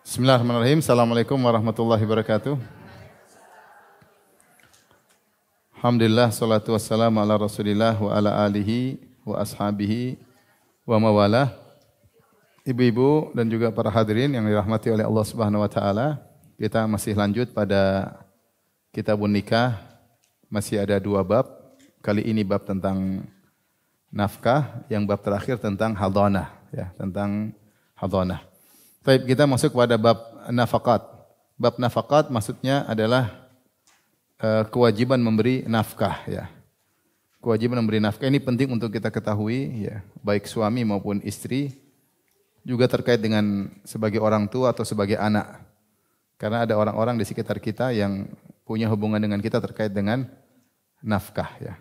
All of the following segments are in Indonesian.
Bismillahirrahmanirrahim. Assalamualaikum warahmatullahi wabarakatuh. Alhamdulillah, salatu wassalamu ala rasulillah wa ala alihi wa ashabihi wa mawalah. Ibu-ibu dan juga para hadirin yang dirahmati oleh Allah Subhanahu wa taala, kita masih lanjut pada kitabun nikah. Masih ada 2 bab. Kali ini bab tentang nafkah, yang bab terakhir tentang hadhanah, ya, tentang hadhanah. Baik, kita masuk pada bab nafaqat. Bab nafaqat maksudnya adalah kewajiban memberi nafkah, ya. Kewajiban memberi nafkah ini penting untuk kita ketahui, ya, baik suami maupun istri, juga terkait dengan sebagai orang tua atau sebagai anak. Karena ada orang-orang di sekitar kita yang punya hubungan dengan kita terkait dengan nafkah, ya.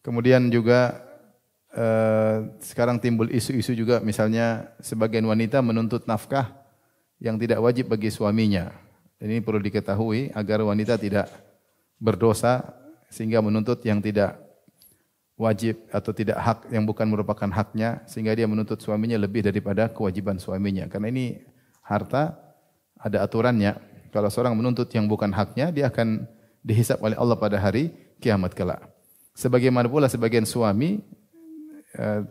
Kemudian juga sekarang timbul isu-isu juga, misalnya sebagian wanita menuntut nafkah yang tidak wajib bagi suaminya. Dan ini perlu diketahui agar wanita tidak berdosa sehingga menuntut yang tidak wajib atau tidak hak, yang bukan merupakan haknya, sehingga dia menuntut suaminya lebih daripada kewajiban suaminya. Karena ini harta, ada aturannya. Kalau seorang menuntut yang bukan haknya, dia akan dihisab oleh Allah pada hari kiamat kelak. Sebagaimana pula sebagian suami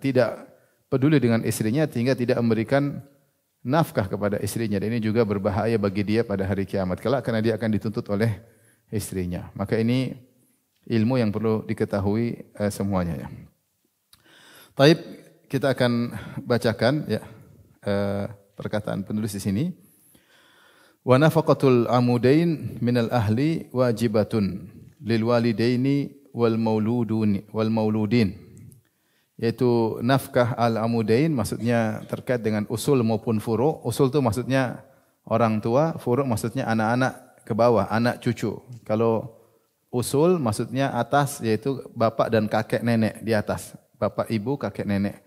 tidak peduli dengan istrinya sehingga tidak memberikan nafkah kepada istrinya, dan ini juga berbahaya bagi dia pada hari kiamat kelak karena dia akan dituntut oleh istrinya. Maka ini ilmu yang perlu diketahui semuanya, ya. Taib, kita akan bacakan, ya, perkataan penulis di sini. Wa nafaqatul amudain minal ahli wajibatun lil walidaini wal mauludin. Yaitu nafkah al-amudain maksudnya terkait dengan usul maupun furu'. Usul itu maksudnya orang tua, furu' maksudnya anak-anak ke bawah, anak cucu. Kalau usul maksudnya atas, yaitu bapak dan kakek nenek di atas. Bapak, ibu, kakek, nenek.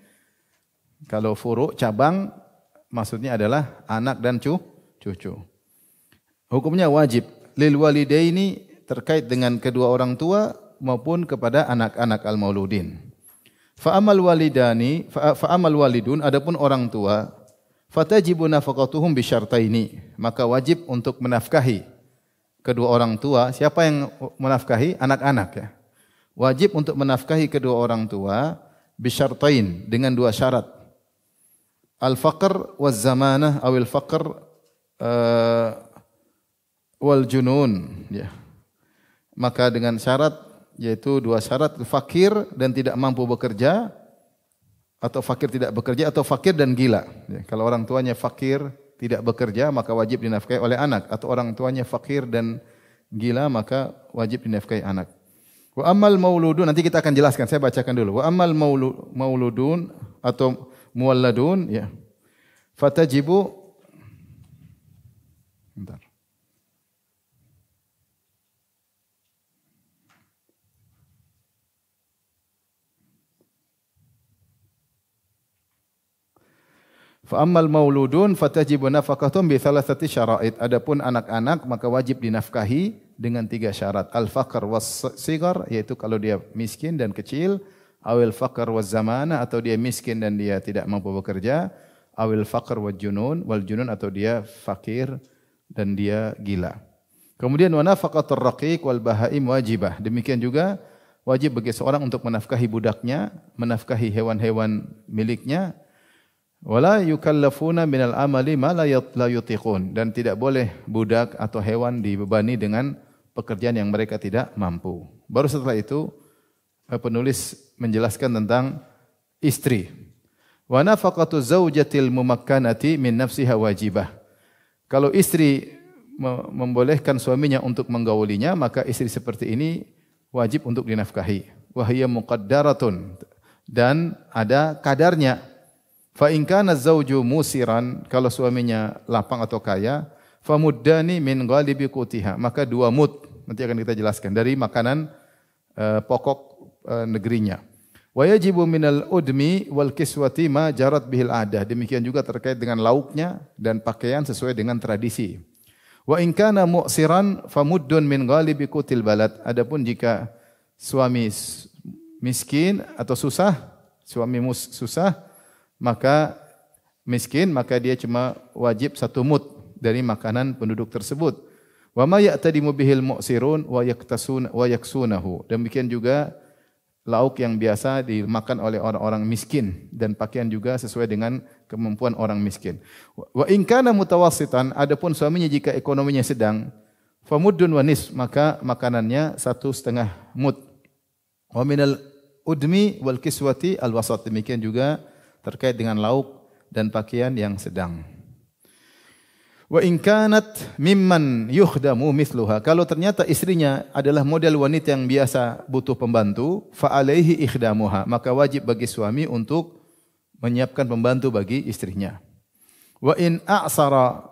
Kalau furu' cabang maksudnya adalah anak dan cucu. Hukumnya wajib. Lil walidaini terkait dengan kedua orang tua maupun kepada anak-anak al-mauludin. Fa'amal walidun, adapun orang tua, fatajibu nafaqatuhum bisyartaini, maka wajib untuk menafkahi kedua orang tua. Siapa yang menafkahi? Anak-anak, ya. Wajib untuk menafkahi kedua orang tua bisyartain, dengan 2 syarat. Al-faqr waz zamanah awil faqr wal junun, ya. Maka dengan syarat, yaitu 2 syarat, fakir dan tidak mampu bekerja, atau fakir tidak bekerja, atau fakir dan gila. Ya, kalau orang tuanya fakir tidak bekerja maka wajib dinafkahi oleh anak, atau orang tuanya fakir dan gila maka wajib dinafkahi anak. Wa ammal mauludun, nanti kita akan jelaskan, saya bacakan dulu. Wa ammal mauludun atau muwalladun, ya, fatajibu, bentar. Fa ammal mauludun fatajibu nafaqatuhum bi 3 syara'id. Adapun anak-anak maka wajib dinafkahi dengan 3 syarat. Al-faqr was sigar, yaitu kalau dia miskin dan kecil, awil faqr was zamana, atau dia miskin dan dia tidak mampu bekerja, awil faqr wal junun, atau dia fakir dan dia gila. Kemudian wa nafaqatur raqiq wal bahaim wajibah. Demikian juga wajib bagi seorang untuk menafkahi budaknya, menafkahi hewan-hewan miliknya. Wala yukallafuna minal amali ma la yutiqun, dan tidak boleh budak atau hewan dibebani dengan pekerjaan yang mereka tidak mampu. Baru setelah itu penulis menjelaskan tentang istri. Wa nafaqatu zaujatil mumakkanati min nafsiha wajibah. Kalau istri membolehkan suaminya untuk menggaulinya, maka istri seperti ini wajib untuk dinafkahi. Wa hiya muqaddaratun, dan ada kadarnya. Fa in kana zauju musiran, kalau suaminya lapang atau kaya, fa muddani min ghalibi qutiha, maka 2 mud, nanti akan kita jelaskan, dari makanan pokok negerinya. Wa yajibu minal udmi wal kiswati ma jarat bihil adah. Demikian juga terkait dengan lauknya dan pakaian sesuai dengan tradisi. Wa in kana mu'siran fa muddun min ghalibi qutil balad. Adapun jika suami miskin atau susah, susah, maka miskin, maka dia cuma wajib 1 mud dari makanan penduduk tersebut. Wa ma ya'tadimu bihil mu'sirun wa yaksunahu. Demikian juga lauk yang biasa dimakan oleh orang-orang miskin dan pakaian juga sesuai dengan kemampuan orang miskin. Wa in kana mutawassitan, adapun suaminya jika ekonominya sedang, famuddun wa nisf, maka makanannya 1,5 mud. Wa minal udmi wal kiswati al wasat, demikian juga terkait dengan lauk dan pakaian yang sedang. Wa in kanat mimman yukhdamu mithluha, kalau ternyata istrinya adalah model wanita yang biasa butuh pembantu, fa alaihi ikhdamuha, maka wajib bagi suami untuk menyiapkan pembantu bagi istrinya. Wa in a'sara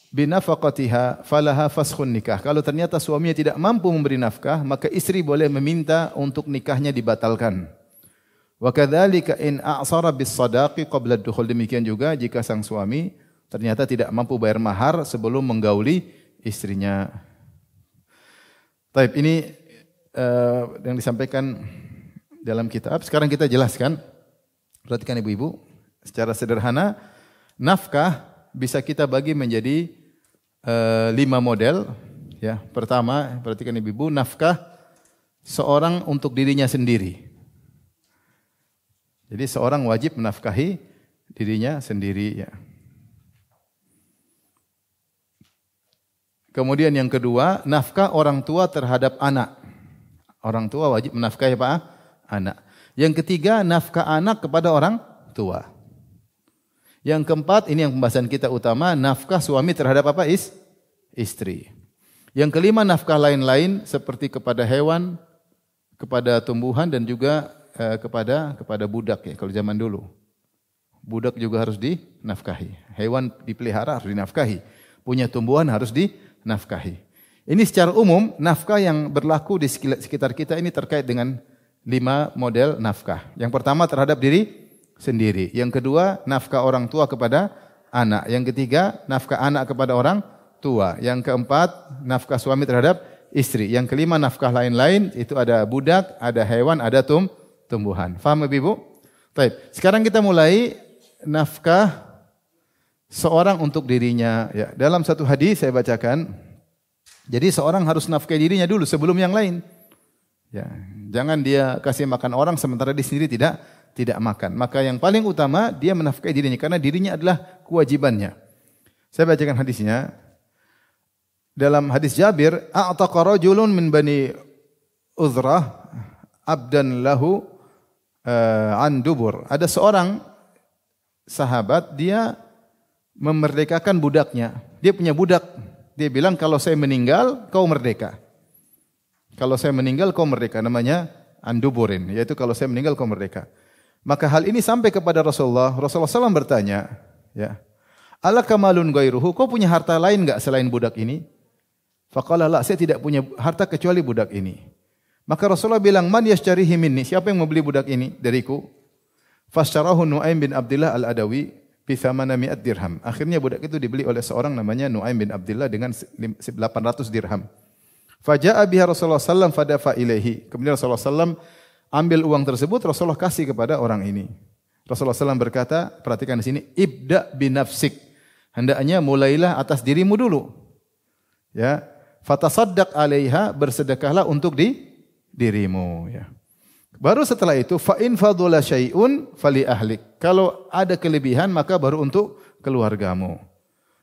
binafaqatiha falaha faskhun nikah, kalau ternyata suaminya tidak mampu memberi nafkah, maka istri boleh meminta untuk nikahnya dibatalkan. Wa kadzalika in a'sara bis sadaqi qabla ad-dukhul, demikian juga jika sang suami ternyata tidak mampu bayar mahar sebelum menggauli istrinya. Taib, ini yang disampaikan dalam kitab. Sekarang kita jelaskan. Perhatikan ibu-ibu, secara sederhana nafkah bisa kita bagi menjadi 5 model. Ya, pertama, perhatikan ibu-ibu, nafkah seorang untuk dirinya sendiri. Jadi seorang wajib menafkahi dirinya sendiri. Ya. Kemudian yang kedua, nafkah orang tua terhadap anak. Orang tua wajib menafkahi apa? Anak. Yang ketiga, nafkah anak kepada orang tua. Yang keempat, ini yang pembahasan kita utama, nafkah suami terhadap apa? Istri. Yang kelima, nafkah lain-lain seperti kepada hewan, kepada tumbuhan dan juga kepada budak ya, kalau zaman dulu. Budak juga harus dinafkahi. Hewan dipelihara harus dinafkahi. Punya tumbuhan harus dinafkahi. Ini secara umum nafkah yang berlaku di sekitar kita ini terkait dengan 5 model nafkah. Yang pertama terhadap diri sendiri. Yang kedua nafkah orang tua kepada anak. Yang ketiga nafkah anak kepada orang tua. Yang keempat nafkah suami terhadap istri. Yang kelima nafkah lain-lain, itu ada budak, ada hewan, ada tumbuhan. Faham ibu? Baik. Sekarang kita mulai nafkah seorang untuk dirinya. Ya, dalam satu hadis saya bacakan. Jadi seorang harus nafkahi dirinya dulu sebelum yang lain. Ya, jangan dia kasih makan orang sementara dia sendiri tidak makan. Maka yang paling utama dia menafkahi dirinya karena dirinya adalah kewajibannya. Saya bacakan hadisnya. Dalam hadis Jabir, a'taqa rajulun min bani Uzrah abdan lahu an dubur. Ada seorang sahabat, dia memerdekakan budaknya. Dia punya budak. Dia bilang, kalau saya meninggal, kau merdeka. Kalau saya meninggal, kau merdeka. Namanya anduburin. Yaitu kalau saya meninggal, kau merdeka. Maka hal ini sampai kepada Rasulullah. Rasulullah SAW bertanya, ya, alaka malun ghairuhu, kau punya harta lain enggak selain budak ini? Faqala la, saya tidak punya harta kecuali budak ini. Maka Rasulullah bilang, man yashtarihi minni, siapa yang membeli budak ini dariku? Fashtarahu Nu'aim bin Abdullah al-Adawi bi 800 dirham. Akhirnya budak itu dibeli oleh seorang namanya Nu'aim bin Abdullah dengan 800 dirham. Faja'a biha Rasulullah sallallahu fadafa ilaihi. Kemudian Rasulullah sallallahu ambil uang tersebut, Rasulullah kasih kepada orang ini. Rasulullah sallallahu berkata, perhatikan di sini, ibda binafsik. Hendaknya mulailah atas dirimu dulu. Ya, fatasaddaq 'alaiha, bersedekahlah untuk dirimu, ya. Baru setelah itu fa in fadula syai'un fali ahlik. Kalau ada kelebihan maka baru untuk keluargamu.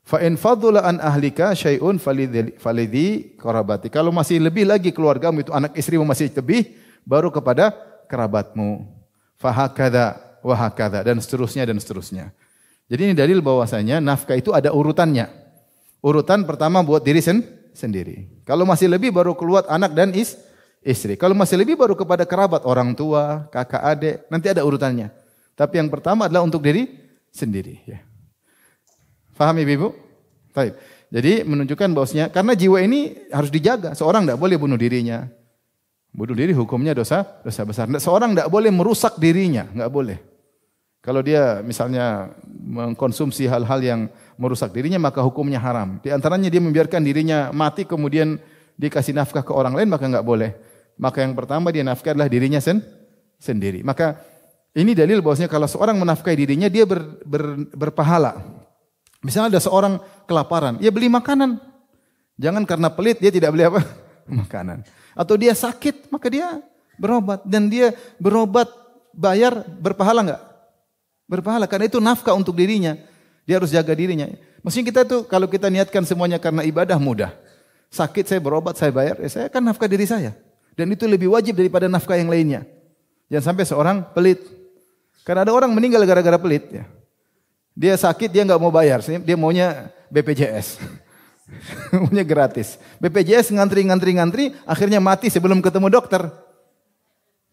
Fa in fadula an ahlika syai'un falidhi qarabati. Kalau masih lebih lagi keluargamu itu anak istrimu masih lebih, baru kepada kerabatmu. Fa hakadha wa hakadha, dan seterusnya dan seterusnya. Jadi ini dalil bahwasanya nafkah itu ada urutannya. Urutan pertama buat diri sendiri. Kalau masih lebih baru keluar anak dan istri. Kalau masih lebih baru kepada kerabat, orang tua, kakak, adik, nanti ada urutannya. Tapi yang pertama adalah untuk diri sendiri. Ya. Faham ibu? Baik. Jadi menunjukkan bahwasanya karena jiwa ini harus dijaga. Seorang tidak boleh bunuh dirinya. Bunuh diri hukumnya dosa besar. Seorang tidak boleh merusak dirinya, nggak boleh. Kalau dia misalnya mengkonsumsi hal-hal yang merusak dirinya, maka hukumnya haram. Di antaranya dia membiarkan dirinya mati kemudian dikasih nafkah ke orang lain, maka nggak boleh. Maka yang pertama dia nafkah adalah dirinya sendiri. Maka ini dalil bahwasanya kalau seorang menafkahi dirinya dia berpahala. Misalnya ada seorang kelaparan, ya beli makanan. Jangan karena pelit dia tidak beli apa? Makanan. Atau dia sakit, maka dia berobat. Dan dia berobat bayar berpahala enggak? Berpahala, karena itu nafkah untuk dirinya. Dia harus jaga dirinya. Maksudnya kita tuh kalau kita niatkan semuanya karena ibadah mudah. Sakit saya berobat, saya bayar, ya saya kan nafkah diri saya. Dan itu lebih wajib daripada nafkah yang lainnya. Jangan sampai seorang pelit. Karena ada orang meninggal gara-gara pelit. Ya. Dia sakit, dia nggak mau bayar. Dia maunya BPJS. Maunya gratis. BPJS ngantri, akhirnya mati sebelum ketemu dokter.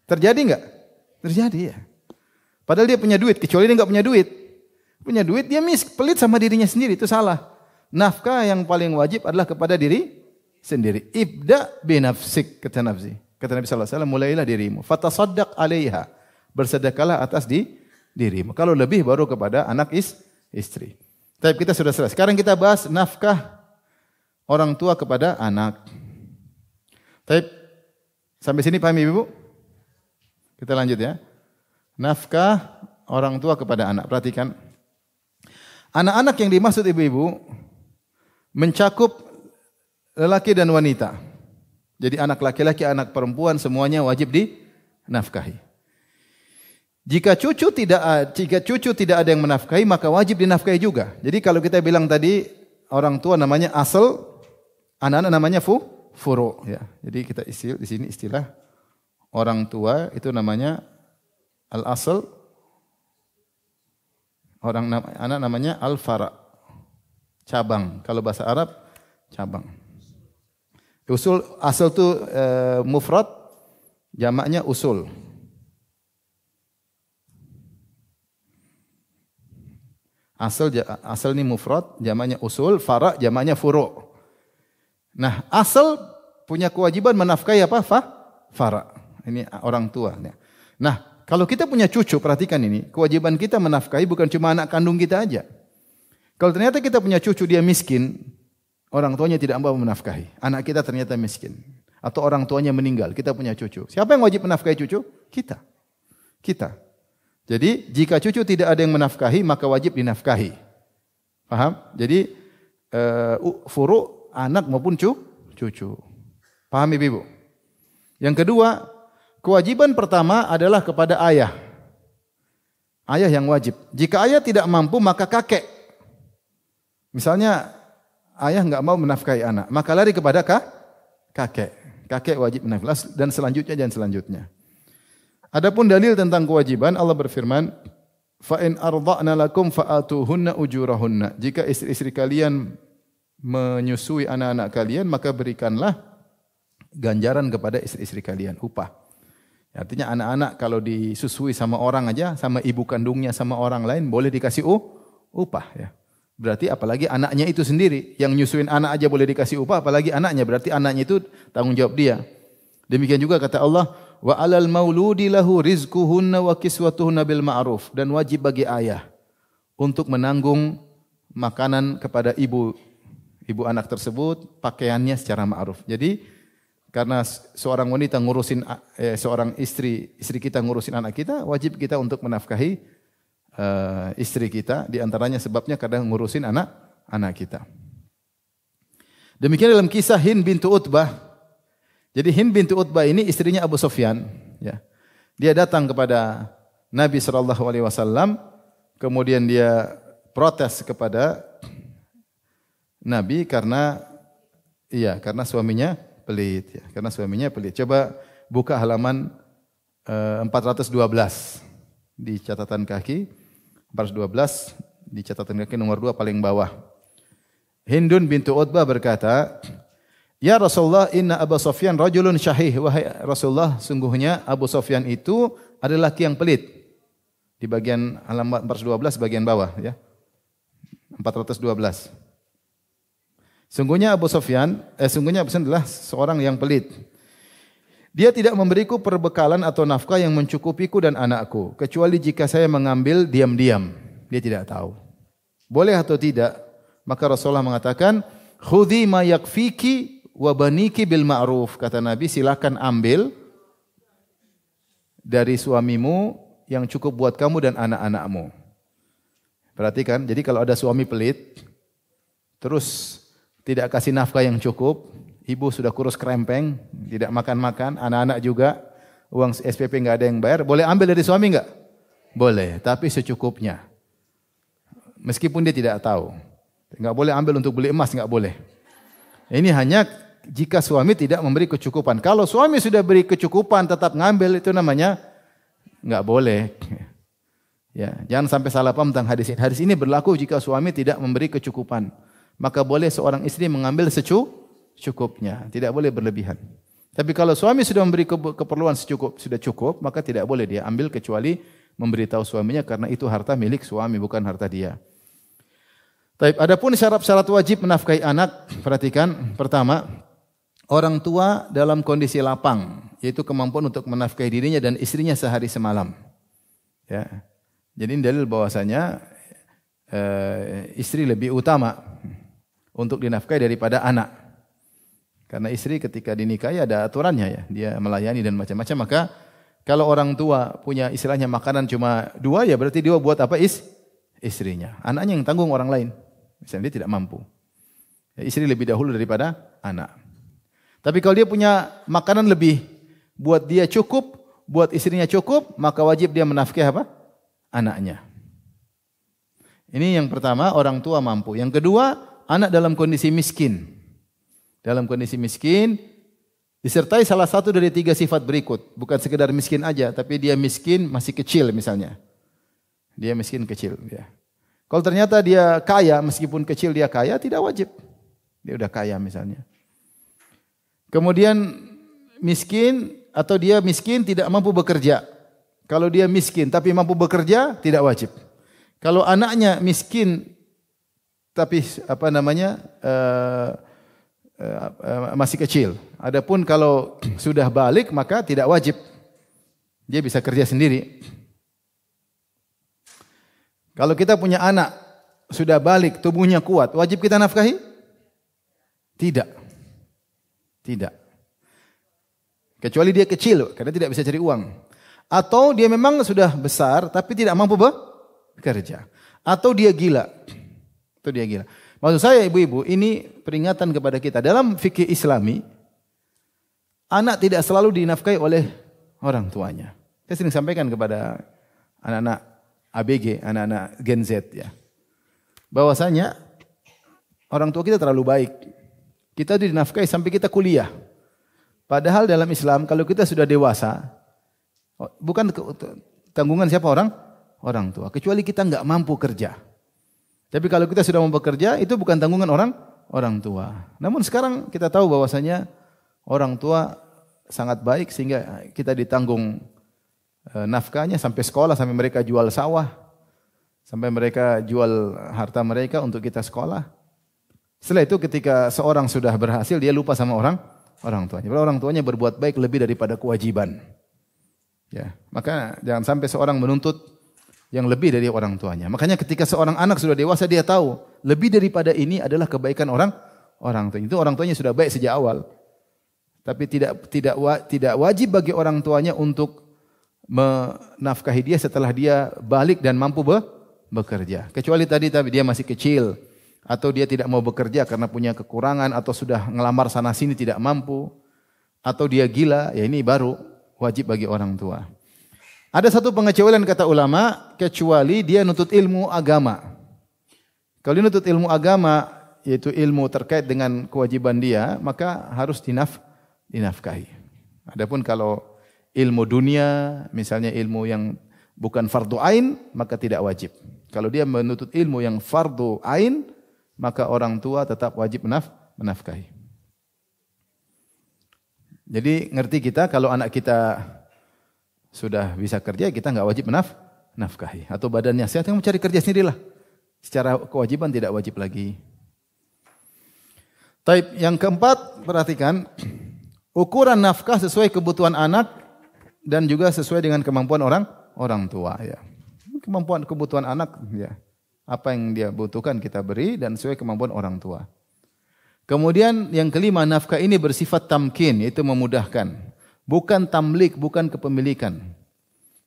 Terjadi nggak? Terjadi ya. Padahal dia punya duit, kecuali dia nggak punya duit. Punya duit, dia pelit sama dirinya sendiri, itu salah. Nafkah yang paling wajib adalah kepada diri sendiri. Ibda binafsik, kata Nabi. Kata Nabi SAW, mulailah dirimu. Fatasaddaq alaiha. Bersedekahlah atas dirimu. Kalau lebih baru kepada anak istri. Tapi kita sudah selesai. Sekarang kita bahas nafkah orang tua kepada anak. Tapi sampai sini paham Ibu? Kita lanjut ya. Nafkah orang tua kepada anak. Perhatikan. Anak-anak yang dimaksud ibu-ibu mencakup lelaki dan wanita. Jadi anak laki-laki, anak perempuan semuanya wajib dinafkahi. Jika cucu tidak ada yang menafkahi, maka wajib dinafkahi juga. Jadi kalau kita bilang tadi orang tua namanya asal, anak-anak namanya furu. Ya. Jadi kita di sini istilah orang tua itu namanya al-asal, anak namanya al-fara, cabang. Kalau bahasa Arab cabang. Asal itu mufrad, jamaknya usul. Asal ini mufrad, jamaknya usul, fara jamaknya furu. Nah, asal punya kewajiban menafkahi apa? Fara. Ini orang tua. Nah, kalau kita punya cucu, perhatikan ini, kewajiban kita menafkahi bukan cuma anak kandung kita aja. Kalau ternyata kita punya cucu dia miskin, orang tuanya tidak mau menafkahi. Anak kita ternyata miskin. Atau orang tuanya meninggal, kita punya cucu. Siapa yang wajib menafkahi cucu? Kita. Jadi jika cucu tidak ada yang menafkahi, maka wajib dinafkahi. Paham? Jadi furu anak maupun cucu. Paham Ibu? Yang kedua, kewajiban pertama adalah kepada ayah. Ayah yang wajib. Jika ayah tidak mampu, maka kakek. Misalnya ayah enggak mau menafkahi anak, maka lari kepada kakek. Kakek wajib menafkahi dan selanjutnya. Adapun dalil tentang kewajiban, Allah berfirman, fa in arda'na lakum fa'atuhunna ujurahunna. Jika istri-istri kalian menyusui anak-anak kalian, maka berikanlah ganjaran kepada istri-istri kalian, upah. Artinya anak-anak kalau disusui sama orang aja, sama ibu kandungnya sama orang lain, boleh dikasih upah ya. Berarti apalagi anaknya itu sendiri, yang nyusuin anak aja boleh dikasih upah, apalagi anaknya, berarti anaknya itu tanggung jawab dia. Demikian juga kata Allah, wa 'alal mauludi lahu rizquhunna wa kiswatuhunna bil ma'ruf, dan wajib bagi ayah untuk menanggung makanan kepada ibu anak tersebut, pakaiannya secara ma'ruf. Jadi karena seorang wanita ngurusin seorang istri kita ngurusin anak kita, wajib kita untuk menafkahi istri kita, di antaranya sebabnya kadang ngurusin anak kita. Demikian dalam kisah Hind bintu Utbah. Jadi Hind bintu Utbah ini istrinya Abu Sufyan, ya. Dia datang kepada Nabi SAW, kemudian dia protes kepada Nabi karena suaminya pelit, ya. Karena suaminya pelit. Coba buka halaman 412 di catatan kaki, 412 di catatan kaki nomor 2 paling bawah. Hindun bintu Utbah berkata, "Ya Rasulullah, inna Abu Sufyan rajulun syahih." Wahai Rasulullah, sungguhnya Abu Sufyan itu adalah laki yang pelit. Di bagian halaman 412 bagian bawah ya. 412. Sungguhnya Abu Sufyan adalah seorang yang pelit. Dia tidak memberiku perbekalan atau nafkah yang mencukupiku dan anakku, kecuali jika saya mengambil diam-diam. Dia tidak tahu. Boleh atau tidak? Maka Rasulullah mengatakan, "Khudhi ma yakfiki wa baniki bil ma'ruf." Kata Nabi, silakan ambil dari suamimu yang cukup buat kamu dan anak-anakmu. Perhatikan, jadi kalau ada suami pelit, terus tidak kasih nafkah yang cukup, ibu sudah kurus kerempeng, tidak makan-makan, anak-anak juga, uang SPP nggak ada yang bayar, boleh ambil dari suami nggak? Boleh, tapi secukupnya. Meskipun dia tidak tahu. Nggak boleh ambil untuk beli emas, nggak boleh. Ini hanya jika suami tidak memberi kecukupan. Kalau suami sudah beri kecukupan, tetap ngambil, itu namanya nggak boleh. Ya, jangan sampai salah paham tentang hadis ini. Hadis ini berlaku jika suami tidak memberi kecukupan. Maka boleh seorang istri mengambil secukupnya, tidak boleh berlebihan. Tapi kalau suami sudah memberi keperluan sudah cukup, maka tidak boleh dia ambil kecuali memberitahu suaminya karena itu harta milik suami bukan harta dia. Baik, adapun syarat-syarat wajib menafkahi anak, perhatikan. Pertama, orang tua dalam kondisi lapang, yaitu kemampuan untuk menafkahi dirinya dan istrinya sehari semalam. Ya. Jadi ini dalil bahwasanya istri lebih utama untuk dinafkahi daripada anak. Karena istri ketika dinikahi ada aturannya ya, dia melayani dan macam-macam. Maka kalau orang tua punya istilahnya makanan cuma 2 ya berarti dia buat apa istrinya. Anaknya yang tanggung orang lain. Misalnya dia tidak mampu. Ya, istri lebih dahulu daripada anak. Tapi kalau dia punya makanan lebih, buat dia cukup, buat istrinya cukup, maka wajib dia menafkahi apa? Anaknya. Ini yang pertama, orang tua mampu. Yang kedua, anak dalam kondisi miskin. Dalam kondisi miskin, disertai salah satu dari 3 sifat berikut. Bukan sekedar miskin aja, tapi dia miskin masih kecil misalnya. Dia miskin kecil. Ya. Kalau ternyata dia kaya, meskipun kecil dia kaya, tidak wajib. Dia udah kaya misalnya. Kemudian miskin atau dia miskin tidak mampu bekerja. Kalau dia miskin tapi mampu bekerja, tidak wajib. Kalau anaknya miskin tapi masih kecil. Adapun kalau sudah balik maka tidak wajib. Dia bisa kerja sendiri. Kalau kita punya anak sudah balik, tubuhnya kuat, wajib kita nafkahi? Tidak. Tidak. Kecuali dia kecil karena tidak bisa cari uang. Atau dia memang sudah besar tapi tidak mampu bekerja. Atau dia gila. Atau dia gila. Maksud saya ibu-ibu, ini peringatan kepada kita. Dalam fikih Islami, anak tidak selalu dinafkahi oleh orang tuanya. Saya sering sampaikan kepada anak-anak ABG, anak-anak Gen Z ya. Bahwasanya orang tua kita terlalu baik. Kita dinafkahi sampai kita kuliah. Padahal dalam Islam kalau kita sudah dewasa, bukan tanggungan siapa orang tua. Kecuali kita enggak mampu kerja. Tapi kalau kita sudah mau bekerja, itu bukan tanggungan orang tua. Namun sekarang kita tahu bahwasanya orang tua sangat baik sehingga kita ditanggung nafkahnya sampai sekolah, sampai mereka jual sawah, sampai mereka jual harta mereka untuk kita sekolah. Setelah itu ketika seorang sudah berhasil, dia lupa sama orang tuanya. Padahal orang tuanya berbuat baik lebih daripada kewajiban. Ya, maka jangan sampai seorang menuntut yang lebih dari orang tuanya. Makanya ketika seorang anak sudah dewasa dia tahu lebih daripada ini adalah kebaikan orang tuanya. Itu orang tuanya sudah baik sejak awal. Tapi tidak wajib bagi orang tuanya untuk menafkahi dia setelah dia balik dan mampu bekerja. Kecuali tadi dia masih kecil atau dia tidak mau bekerja karena punya kekurangan atau sudah ngelamar sana sini tidak mampu atau dia gila, ya ini baru wajib bagi orang tua. Ada satu pengecualian kata ulama, kecuali dia nutut ilmu agama. Kalau dia nutut ilmu agama, yaitu ilmu terkait dengan kewajiban dia, maka harus dinafkahi. Adapun kalau ilmu dunia, misalnya ilmu yang bukan fardu ain, maka tidak wajib. Kalau dia menuntut ilmu yang fardu ain, maka orang tua tetap wajib menafkahi. Jadi ngerti kita kalau anak kita sudah bisa kerja, kita enggak wajib nafkahi. Atau badannya sehat, yang mencari kerja sendirilah. Secara kewajiban tidak wajib lagi. Taib yang keempat, perhatikan. Ukuran nafkah sesuai kebutuhan anak dan juga sesuai dengan kemampuan orang tua. Ya. Kemampuan kebutuhan anak, ya. Apa yang dia butuhkan kita beri dan sesuai kemampuan orang tua. Kemudian yang kelima, nafkah ini bersifat tamkin, yaitu memudahkan. Bukan tamlik, bukan kepemilikan.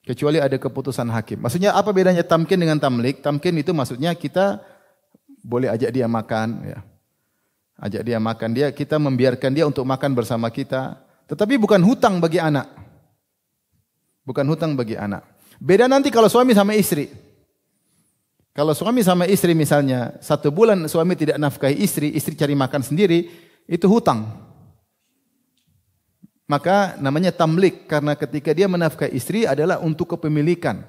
kecuali ada keputusan hakim. Maksudnya apa bedanya tamkin dengan tamlik? Tamkin itu maksudnya kita boleh ajak dia makan, ya. Ajak dia makan, kita membiarkan dia untuk makan bersama kita. Tetapi bukan hutang bagi anak. Bukan hutang bagi anak. Beda nanti kalau suami sama istri. Kalau suami sama istri misalnya, 1 bulan suami tidak nafkahi istri, istri cari makan sendiri, itu hutang. Maka namanya tamlik, karena ketika dia menafkahi istri adalah untuk kepemilikan.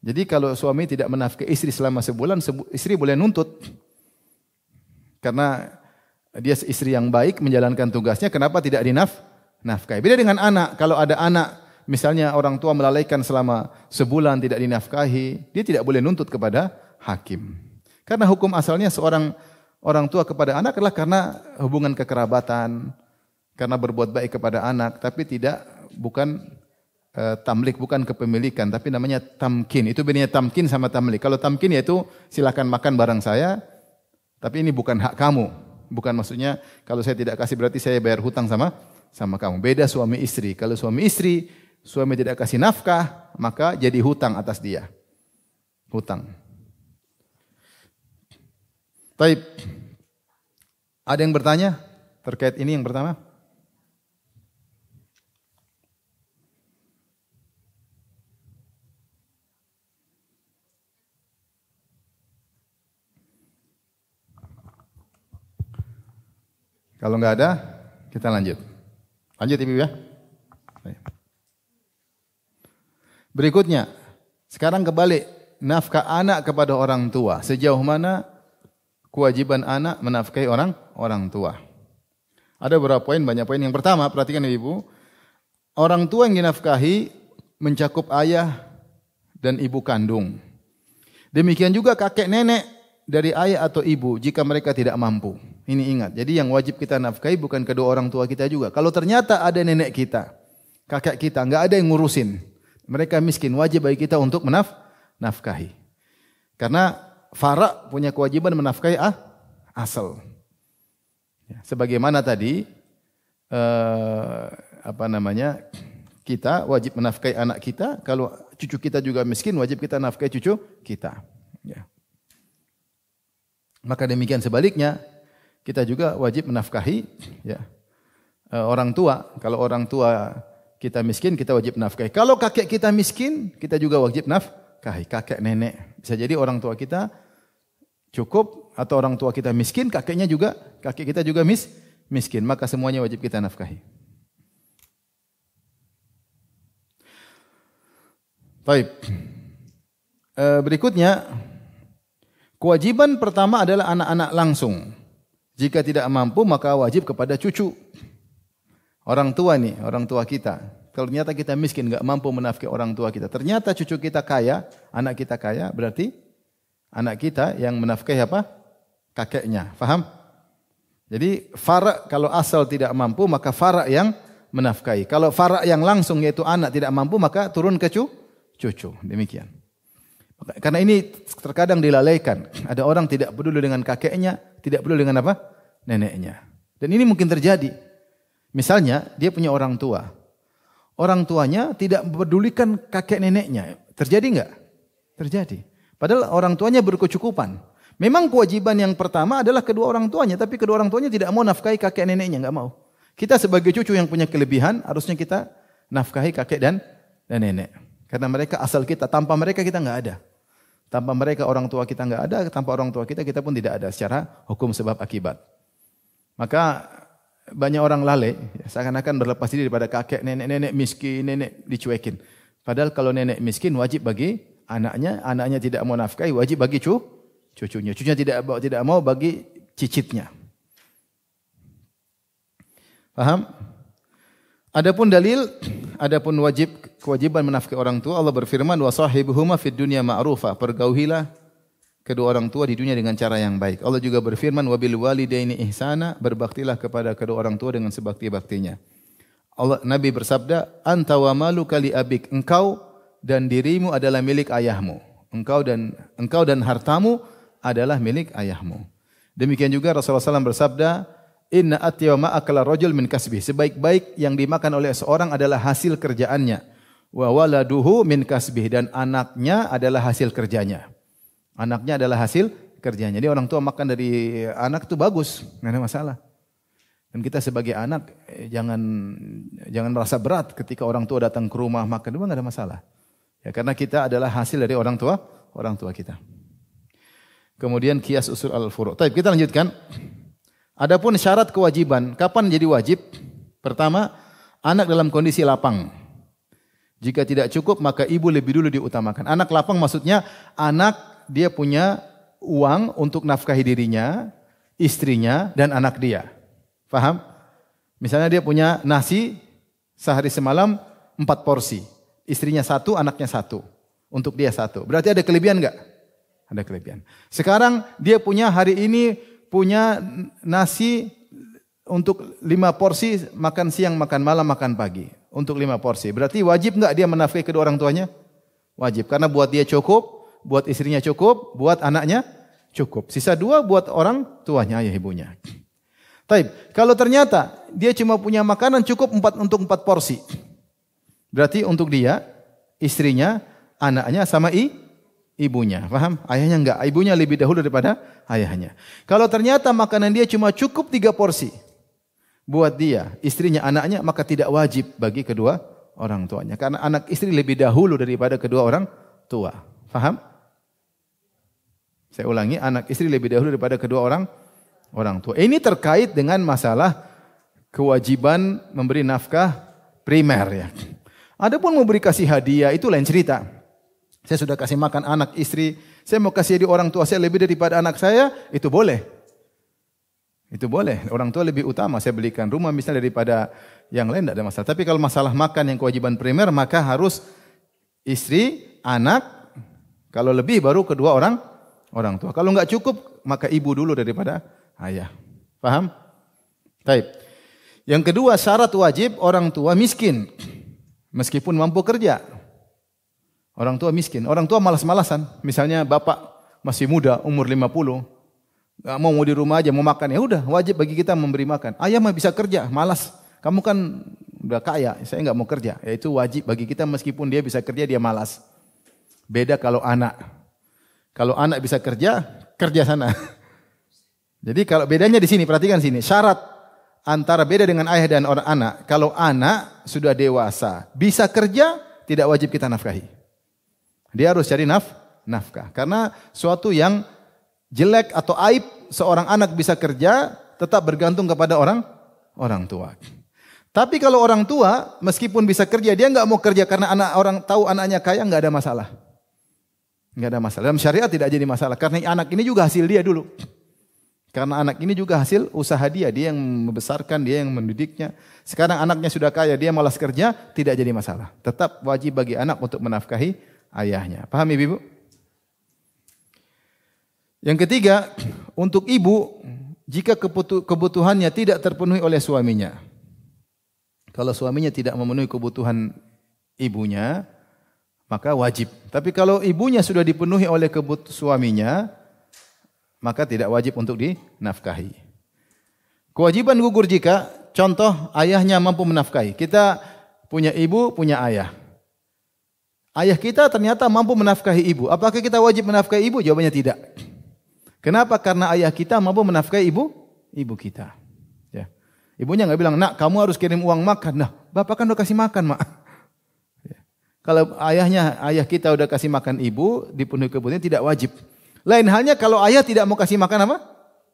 Jadi kalau suami tidak menafkahi istri selama sebulan, istri boleh nuntut. Karena dia istri yang baik menjalankan tugasnya, kenapa tidak dinafkahi? Beda dengan anak, kalau ada anak, misalnya orang tua melalaikan selama sebulan tidak dinafkahi, dia tidak boleh nuntut kepada hakim. Karena hukum asalnya seorang orang tua kepada anak adalah karena hubungan kekerabatan, karena berbuat baik kepada anak, tapi bukan tamlik, bukan kepemilikan, tapi namanya tamkin. Itu bedanya tamkin sama tamlik. Kalau tamkin yaitu silakan makan barang saya, tapi ini bukan hak kamu. Bukan maksudnya kalau saya tidak kasih berarti saya bayar hutang sama kamu. Beda suami istri. Kalau suami istri, suami tidak kasih nafkah, maka jadi hutang atas dia. Hutang. Baik. Ada yang bertanya terkait ini yang pertama? Kalau enggak ada, kita lanjut. Lanjut Ibu ya. Berikutnya, sekarang kebalik. Nafkah anak kepada orang tua. Sejauh mana kewajiban anak menafkahi orang tua? Ada beberapa poin, banyak poin. Yang pertama, perhatikan Ibu. Orang tua yang dinafkahi mencakup ayah dan ibu kandung. Demikian juga kakek nenek dari ayah atau ibu jika mereka tidak mampu. Ini ingat. Jadi yang wajib kita nafkahi bukan kedua orang tua kita juga. Kalau ternyata ada nenek kita, kakek kita, enggak ada yang ngurusin. Mereka miskin, wajib bagi kita untuk menafkahi. Karena fara punya kewajiban menafkahi asal. Ya, sebagaimana tadi kita wajib menafkahi anak kita, kalau cucu kita juga miskin, wajib kita nafkahi cucu kita. Ya. Maka demikian sebaliknya, kita juga wajib menafkahi ya, orang tua. Kalau orang tua kita miskin, kita wajib nafkahi. Kalau kakek kita miskin, kita juga wajib nafkahi. Kakek nenek. Bisa jadi orang tua kita cukup atau orang tua kita miskin, kakek kita juga miskin. Maka semuanya wajib kita nafkahi. Baik. Berikutnya, kewajiban pertama adalah anak-anak langsung. Jika tidak mampu maka wajib kepada cucu. Orang tua nih, orang tua kita. Kalau ternyata kita miskin, enggak mampu menafkahi orang tua kita. Ternyata cucu kita kaya, anak kita kaya, berarti anak kita yang menafkahi apa? Kakeknya. Faham? Jadi fara kalau asal tidak mampu maka fara yang menafkahi. Kalau fara yang langsung yaitu anak tidak mampu maka turun ke cucu. Demikian. Karena ini terkadang dilalaikan. Ada orang tidak peduli dengan kakeknya, tidak peduli dengan apa? Neneknya. Dan ini mungkin terjadi. Misalnya, dia punya orang tua. Orang tuanya tidak mempedulikan kakek neneknya. Terjadi enggak? Terjadi. Padahal orang tuanya berkecukupan. Memang kewajiban yang pertama adalah kedua orang tuanya, tapi kedua orang tuanya tidak mau nafkahi kakek neneknya, enggak mau. Kita sebagai cucu yang punya kelebihan, harusnya kita nafkahi kakek dan nenek. Karena mereka asal kita, tanpa mereka kita enggak ada. Tanpa mereka orang tua kita enggak ada, tanpa orang tua kita pun tidak ada secara hukum sebab akibat. Maka banyak orang lalai, seakan-akan berlepas diri daripada kakek, nenek miskin, nenek dicuekin. Padahal kalau nenek miskin wajib bagi anaknya tidak mau nafkahi, wajib bagi cucunya. Cucunya tidak mau bagi cicitnya. Paham? Adapun dalil, adapun kewajiban menafkahi orang tua, Allah berfirman, "Wa sahibuhuma fid dunya ma'rufa." Pergaulilah kedua orang tua di dunia dengan cara yang baik. Allah juga berfirman, "Wa bil walidaini ihsana." Berbaktilah kepada kedua orang tua dengan sebakti-baktinya. Nabi bersabda, "Anta wa maluka li abik." Engkau dan dirimu adalah milik ayahmu. Engkau dan hartamu adalah milik ayahmu. Demikian juga Rasulullah SAW bersabda, "Inna atya ma akala rajul min kasbih." Sebaik-baik yang dimakan oleh seorang adalah hasil kerjaannya. Wa waladuhu min kasbih, dan anaknya adalah hasil kerjanya. Anaknya adalah hasil kerjanya. Jadi orang tua makan dari anak itu bagus, enggak ada masalah. Dan kita sebagai anak jangan merasa berat ketika orang tua datang ke rumah makan, itu enggak ada masalah. Ya, karena kita adalah hasil dari orang tua kita. Kemudian kias usul al-furu'. Baik, kita lanjutkan. Adapun syarat kewajiban, kapan jadi wajib? Pertama, anak dalam kondisi lapang. Jika tidak cukup, maka ibu lebih dulu diutamakan. Anak lapang maksudnya anak dia punya uang untuk nafkahi dirinya, istrinya, dan anak dia. Faham? Misalnya dia punya nasi sehari semalam 4 porsi. Istrinya 1, anaknya 1. Untuk dia 1. Berarti ada kelebihan enggak? Ada kelebihan. Sekarang dia punya hari ini punya nasi untuk 5 porsi, makan siang, makan malam, makan pagi. Untuk 5 porsi. Berarti wajib enggak dia menafkahi kedua orang tuanya? Wajib. Karena buat dia cukup, buat istrinya cukup, buat anaknya cukup. Sisa 2 buat orang tuanya, ayah ibunya. Taib. Kalau ternyata dia cuma punya makanan cukup untuk 4 porsi. Berarti untuk dia, istrinya, anaknya sama ibunya. Paham? Ayahnya enggak. Ibunya lebih dahulu daripada ayahnya. Kalau ternyata makanan dia cuma cukup 3 porsi. Buat dia, istrinya, anaknya, maka tidak wajib bagi kedua orang tuanya. Karena anak istri lebih dahulu daripada kedua orang tua. Faham? Saya ulangi, anak istri lebih dahulu daripada kedua orang tua. Ini terkait dengan masalah kewajiban memberi nafkah primer ya. Adapun memberi kasih hadiah itu lain cerita. Saya sudah kasih makan anak istri, saya mau kasih di orang tua saya lebih daripada anak saya, itu boleh. Itu boleh. Orang tua lebih utama. Saya belikan rumah misalnya daripada yang lain, tidak ada masalah. Tapi kalau masalah makan yang kewajiban primer, maka harus istri, anak, kalau lebih baru kedua orang tua. Kalau enggak cukup, maka ibu dulu daripada ayah. Paham? Baik. Yang kedua, syarat wajib orang tua miskin. Meskipun mampu kerja. Orang tua miskin. Orang tua malas-malasan. Misalnya bapak masih muda, umur 50. Gak mau di rumah aja, mau makan. Ya udah, wajib bagi kita memberi makan. Ayah mah bisa kerja, malas. Kamu kan udah kaya, saya enggak mau kerja. Ya itu wajib bagi kita meskipun dia bisa kerja, dia malas. Beda kalau anak. Kalau anak bisa kerja, kerja sana. Jadi kalau bedanya di sini, perhatikan sini. Syarat antara beda dengan ayah dan orang anak. Kalau anak sudah dewasa, bisa kerja, tidak wajib kita nafkahi. Dia harus cari nafkah. Karena suatu yang jelek atau aib seorang anak bisa kerja tetap bergantung kepada orang tua. Tapi kalau orang tua meskipun bisa kerja dia enggak mau kerja karena orang tahu anaknya kaya, enggak ada masalah. Enggak ada masalah. Dalam syariat tidak jadi masalah karena anak ini juga hasil dia dulu. Karena anak ini juga hasil usaha dia yang membesarkan, dia yang mendidiknya. Sekarang anaknya sudah kaya, dia malas kerja, tidak jadi masalah. Tetap wajib bagi anak untuk menafkahi ayahnya. Paham Ibu? Yang ketiga, untuk ibu, jika kebutuhannya tidak terpenuhi oleh suaminya. Kalau suaminya tidak memenuhi kebutuhan ibunya, maka wajib. Tapi kalau ibunya sudah dipenuhi oleh suaminya, maka tidak wajib untuk dinafkahi. Kewajiban gugur jika, contoh ayahnya mampu menafkahi. Kita punya ibu, punya ayah. Ayah kita ternyata mampu menafkahi ibu. Apakah kita wajib menafkahi ibu? Jawabannya tidak. Kenapa? Karena ayah kita mampu menafkahi ibu kita. Ya. Ibunya enggak bilang, "Nak, kamu harus kirim uang makan." Nah, bapak kan udah kasih makan, Mak. Ya. Kalau ayah kita udah kasih makan ibu, dipenuhi kebutuhan tidak wajib. Lain halnya kalau ayah tidak mau kasih makan apa?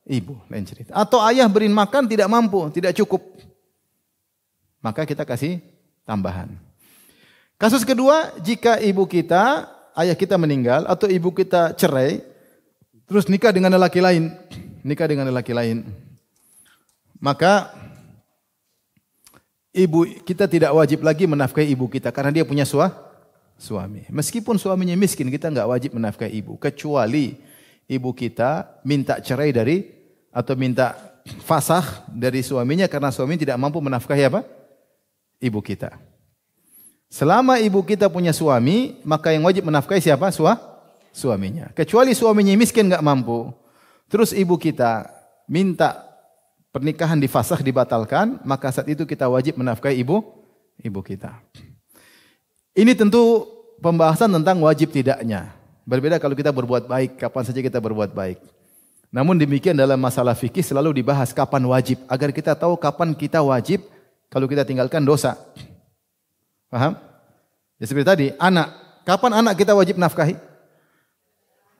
Ibu, lain cerita. Atau ayah beri makan tidak mampu, tidak cukup. Maka kita kasih tambahan. Kasus kedua, jika ayah kita meninggal atau ibu kita cerai, terus nikah dengan lelaki lain. Maka ibu kita tidak wajib lagi menafkahi ibu kita karena dia punya suami. Meskipun suaminya miskin, kita enggak wajib menafkahi ibu kecuali ibu kita minta cerai atau minta fasakh dari suaminya karena suami tidak mampu menafkahi apa? Ibu kita. Selama ibu kita punya suami, maka yang wajib menafkahi siapa? Suaminya. Kecuali suaminya miskin enggak mampu. Terus ibu kita minta pernikahan difasakh, dibatalkan, maka saat itu kita wajib menafkahi ibu kita. Ini tentu pembahasan tentang wajib tidaknya. Berbeda kalau kita berbuat baik, kapan saja kita berbuat baik. Namun demikian dalam masalah fikih selalu dibahas kapan wajib. Agar kita tahu kapan kita wajib kalau kita tinggalkan dosa. Paham? Ya seperti tadi, anak. Kapan anak kita wajib nafkahi?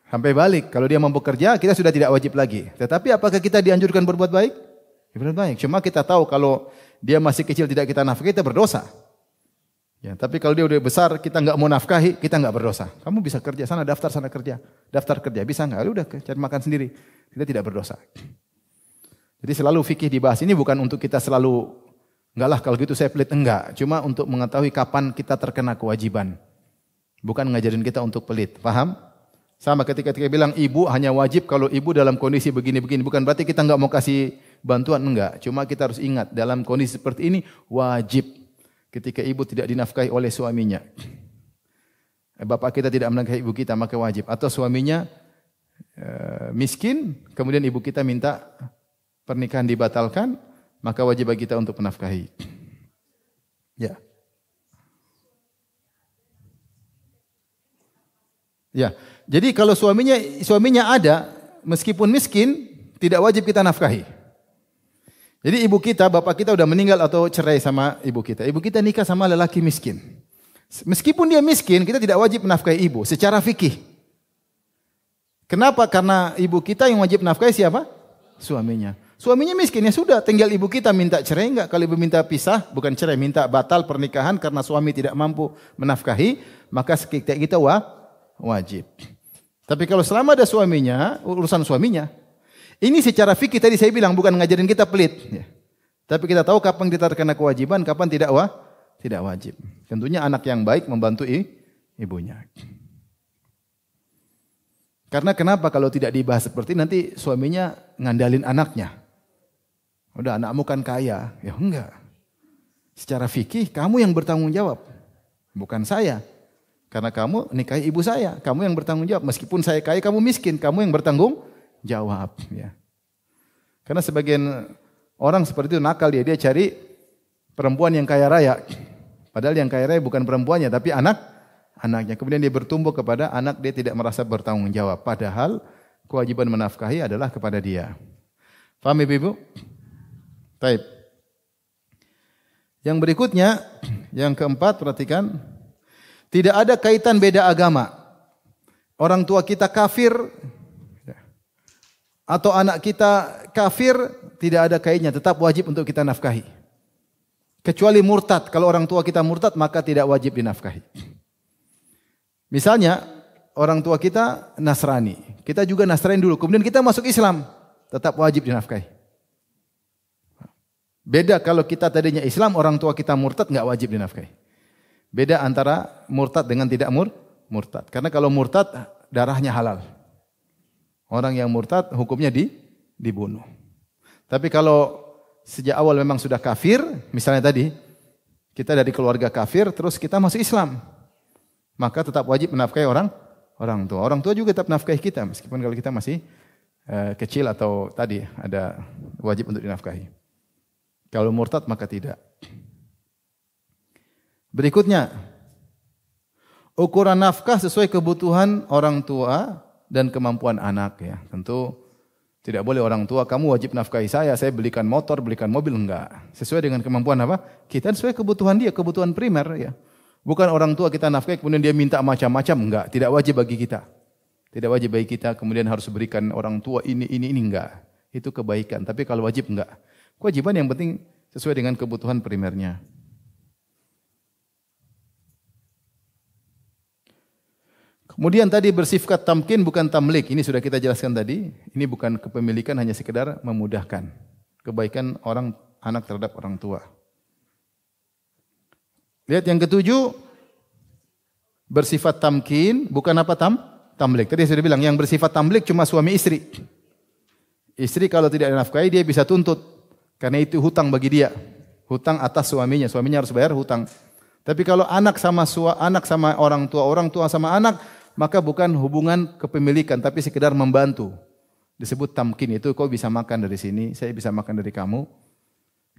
Sampai balik. Kalau dia mampu kerja, kita sudah tidak wajib lagi. Tetapi apakah kita dianjurkan berbuat baik? Ya, berbuat baik. Cuma kita tahu kalau dia masih kecil tidak kita nafkahi, kita berdosa. Ya, tapi kalau dia udah besar, kita nggak mau nafkahi, kita nggak berdosa. Kamu bisa kerja sana, daftar sana kerja, daftar kerja bisa nggak? Udah cari makan sendiri, kita tidak berdosa. Jadi selalu fikih dibahas ini bukan untuk kita selalu enggak lah kalau gitu saya pelit, enggak. Cuma untuk mengetahui kapan kita terkena kewajiban, bukan ngajarin kita untuk pelit. Paham? Sama ketika bilang ibu hanya wajib kalau ibu dalam kondisi begini-begini, bukan berarti kita nggak mau kasih bantuan, enggak. Cuma kita harus ingat dalam kondisi seperti ini wajib. Ketika ibu tidak dinafkahi oleh suaminya, bapak kita tidak menafkahi ibu kita, maka wajib. Atau suaminya miskin, kemudian ibu kita minta pernikahan dibatalkan, maka wajib bagi kita untuk menafkahi. Ya. Ya. Jadi kalau suaminya ada, meskipun miskin, tidak wajib kita nafkahi. Jadi ibu kita, bapak kita udah meninggal atau cerai sama ibu kita. Ibu kita nikah sama lelaki miskin. Meskipun dia miskin, kita tidak wajib menafkahi ibu secara fikih. Kenapa? Karena ibu kita yang wajib menafkahi siapa? Suaminya. Suaminya miskin, ya sudah, tinggal ibu kita minta cerai enggak? Kalau ibu minta pisah, bukan cerai, minta batal pernikahan karena suami tidak mampu menafkahi, maka kita wajib. Tapi kalau selama ada suaminya, urusan suaminya. Ini secara fikih tadi saya bilang bukan ngajarin kita pelit. Ya. Tapi kita tahu kapan kita terkena kewajiban, kapan tidak wajib. Tentunya anak yang baik membantu ibunya. Karena kenapa kalau tidak dibahas seperti nanti suaminya ngandalin anaknya. Udah anakmu kan kaya. Ya enggak. Secara fikih kamu yang bertanggung jawab. Bukan saya. Karena kamu nikahi ibu saya. Kamu yang bertanggung jawab. Meskipun saya kaya kamu miskin. Kamu yang bertanggung jawab. Ya. Karena sebagian orang seperti itu nakal dia cari perempuan yang kaya raya. Padahal yang kaya raya bukan perempuannya tapi anaknya. Kemudian dia bertumbuh kepada anak, dia tidak merasa bertanggung jawab. Padahal kewajiban menafkahi adalah kepada dia. Paham Ibu? Baik. Yang berikutnya, yang keempat perhatikan, tidak ada kaitan beda agama. Orang tua kita kafir atau anak kita kafir, tidak ada kaitannya, tetap wajib untuk kita nafkahi. Kecuali murtad, kalau orang tua kita murtad maka tidak wajib dinafkahi. Misalnya orang tua kita Nasrani, kita juga Nasrani dulu, kemudian kita masuk Islam, tetap wajib dinafkahi. Beda kalau kita tadinya Islam, orang tua kita murtad, enggak wajib dinafkahi. Beda antara murtad dengan tidak murtad. Karena kalau murtad darahnya halal. Orang yang murtad hukumnya dibunuh. Tapi kalau sejak awal memang sudah kafir, misalnya tadi kita dari keluarga kafir terus kita masuk Islam, maka tetap wajib menafkahi orang tua. Orang tua juga tetap menafkahi kita meskipun kalau kita masih kecil atau tadi ada wajib untuk dinafkahi. Kalau murtad maka tidak. Berikutnya, ukuran nafkah sesuai kebutuhan orang tua dan kemampuan anak ya. Tentu tidak boleh orang tua kamu wajib nafkahi saya belikan motor, belikan mobil, enggak. Sesuai dengan kemampuan apa? Kita sesuai kebutuhan dia, kebutuhan primer ya. Bukan orang tua kita nafkahi kemudian dia minta macam-macam, enggak. Tidak wajib bagi kita. Tidak wajib bagi kita kemudian harus berikan orang tua ini enggak. Itu kebaikan, tapi kalau wajib enggak. Kewajiban yang penting sesuai dengan kebutuhan primernya. Kemudian tadi bersifat tamkin bukan tamlik. Ini sudah kita jelaskan tadi. Ini bukan kepemilikan, hanya sekedar memudahkan kebaikan anak terhadap orang tua. Lihat yang ketujuh, bersifat tamkin bukan apa tamlik. Tadi saya sudah bilang yang bersifat tamlik cuma suami istri. Istri kalau tidak dinafkahi dia bisa tuntut karena itu hutang bagi dia. Hutang atas suaminya. Suaminya harus bayar hutang. Tapi kalau anak sama orang tua sama anak, maka bukan hubungan kepemilikan, tapi sekedar membantu. Disebut tamkin, itu kau bisa makan dari sini, saya bisa makan dari kamu.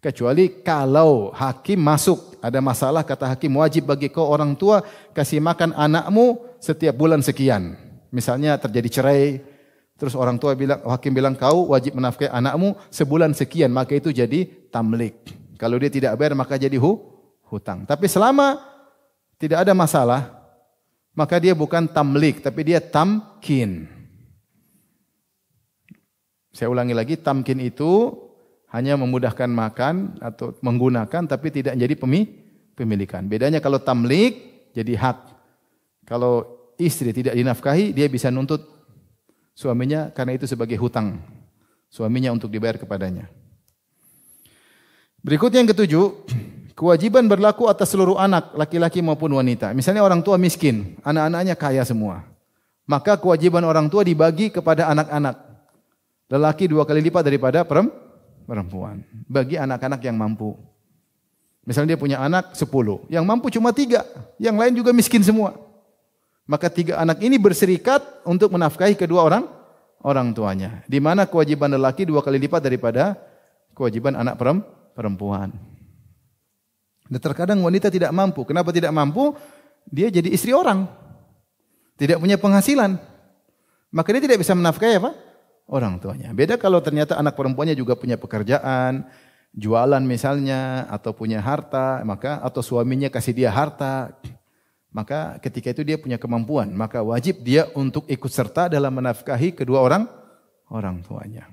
Kecuali kalau hakim masuk, ada masalah kata hakim wajib bagi kau orang tua kasih makan anakmu setiap bulan sekian. Misalnya terjadi cerai, terus orang tua bilang, hakim bilang kau wajib menafkahi anakmu sebulan sekian, maka itu jadi tamlik. Kalau dia tidak bayar maka jadi hutang. Tapi selama tidak ada masalah, maka dia bukan tamlik, tapi dia tamkin. Saya ulangi lagi, tamkin itu hanya memudahkan makan atau menggunakan tapi tidak menjadi pemilikan. Bedanya kalau tamlik jadi hak. Kalau istri tidak dinafkahi, dia bisa nuntut suaminya karena itu sebagai hutang. Suaminya untuk dibayar kepadanya. Berikutnya yang ketujuh, kewajiban berlaku atas seluruh anak, laki-laki maupun wanita. Misalnya orang tua miskin, anak-anaknya kaya semua. Maka kewajiban orang tua dibagi kepada anak-anak. Lelaki 2 kali lipat daripada perempuan. Bagi anak-anak yang mampu. Misalnya dia punya anak 10, yang mampu cuma 3, yang lain juga miskin semua. Maka 3 anak ini berserikat untuk menafkahi kedua orang tuanya. Di mana kewajiban lelaki 2 kali lipat daripada kewajiban anak perempuan. Dan terkadang wanita tidak mampu. Kenapa tidak mampu? Dia jadi istri orang. Tidak punya penghasilan. Maka dia tidak bisa menafkahi apa? Orang tuanya. Beda kalau ternyata anak perempuannya juga punya pekerjaan, jualan misalnya, atau punya harta, maka atau suaminya kasih dia harta, maka ketika itu dia punya kemampuan, maka wajib dia untuk ikut serta dalam menafkahi kedua orang tuanya.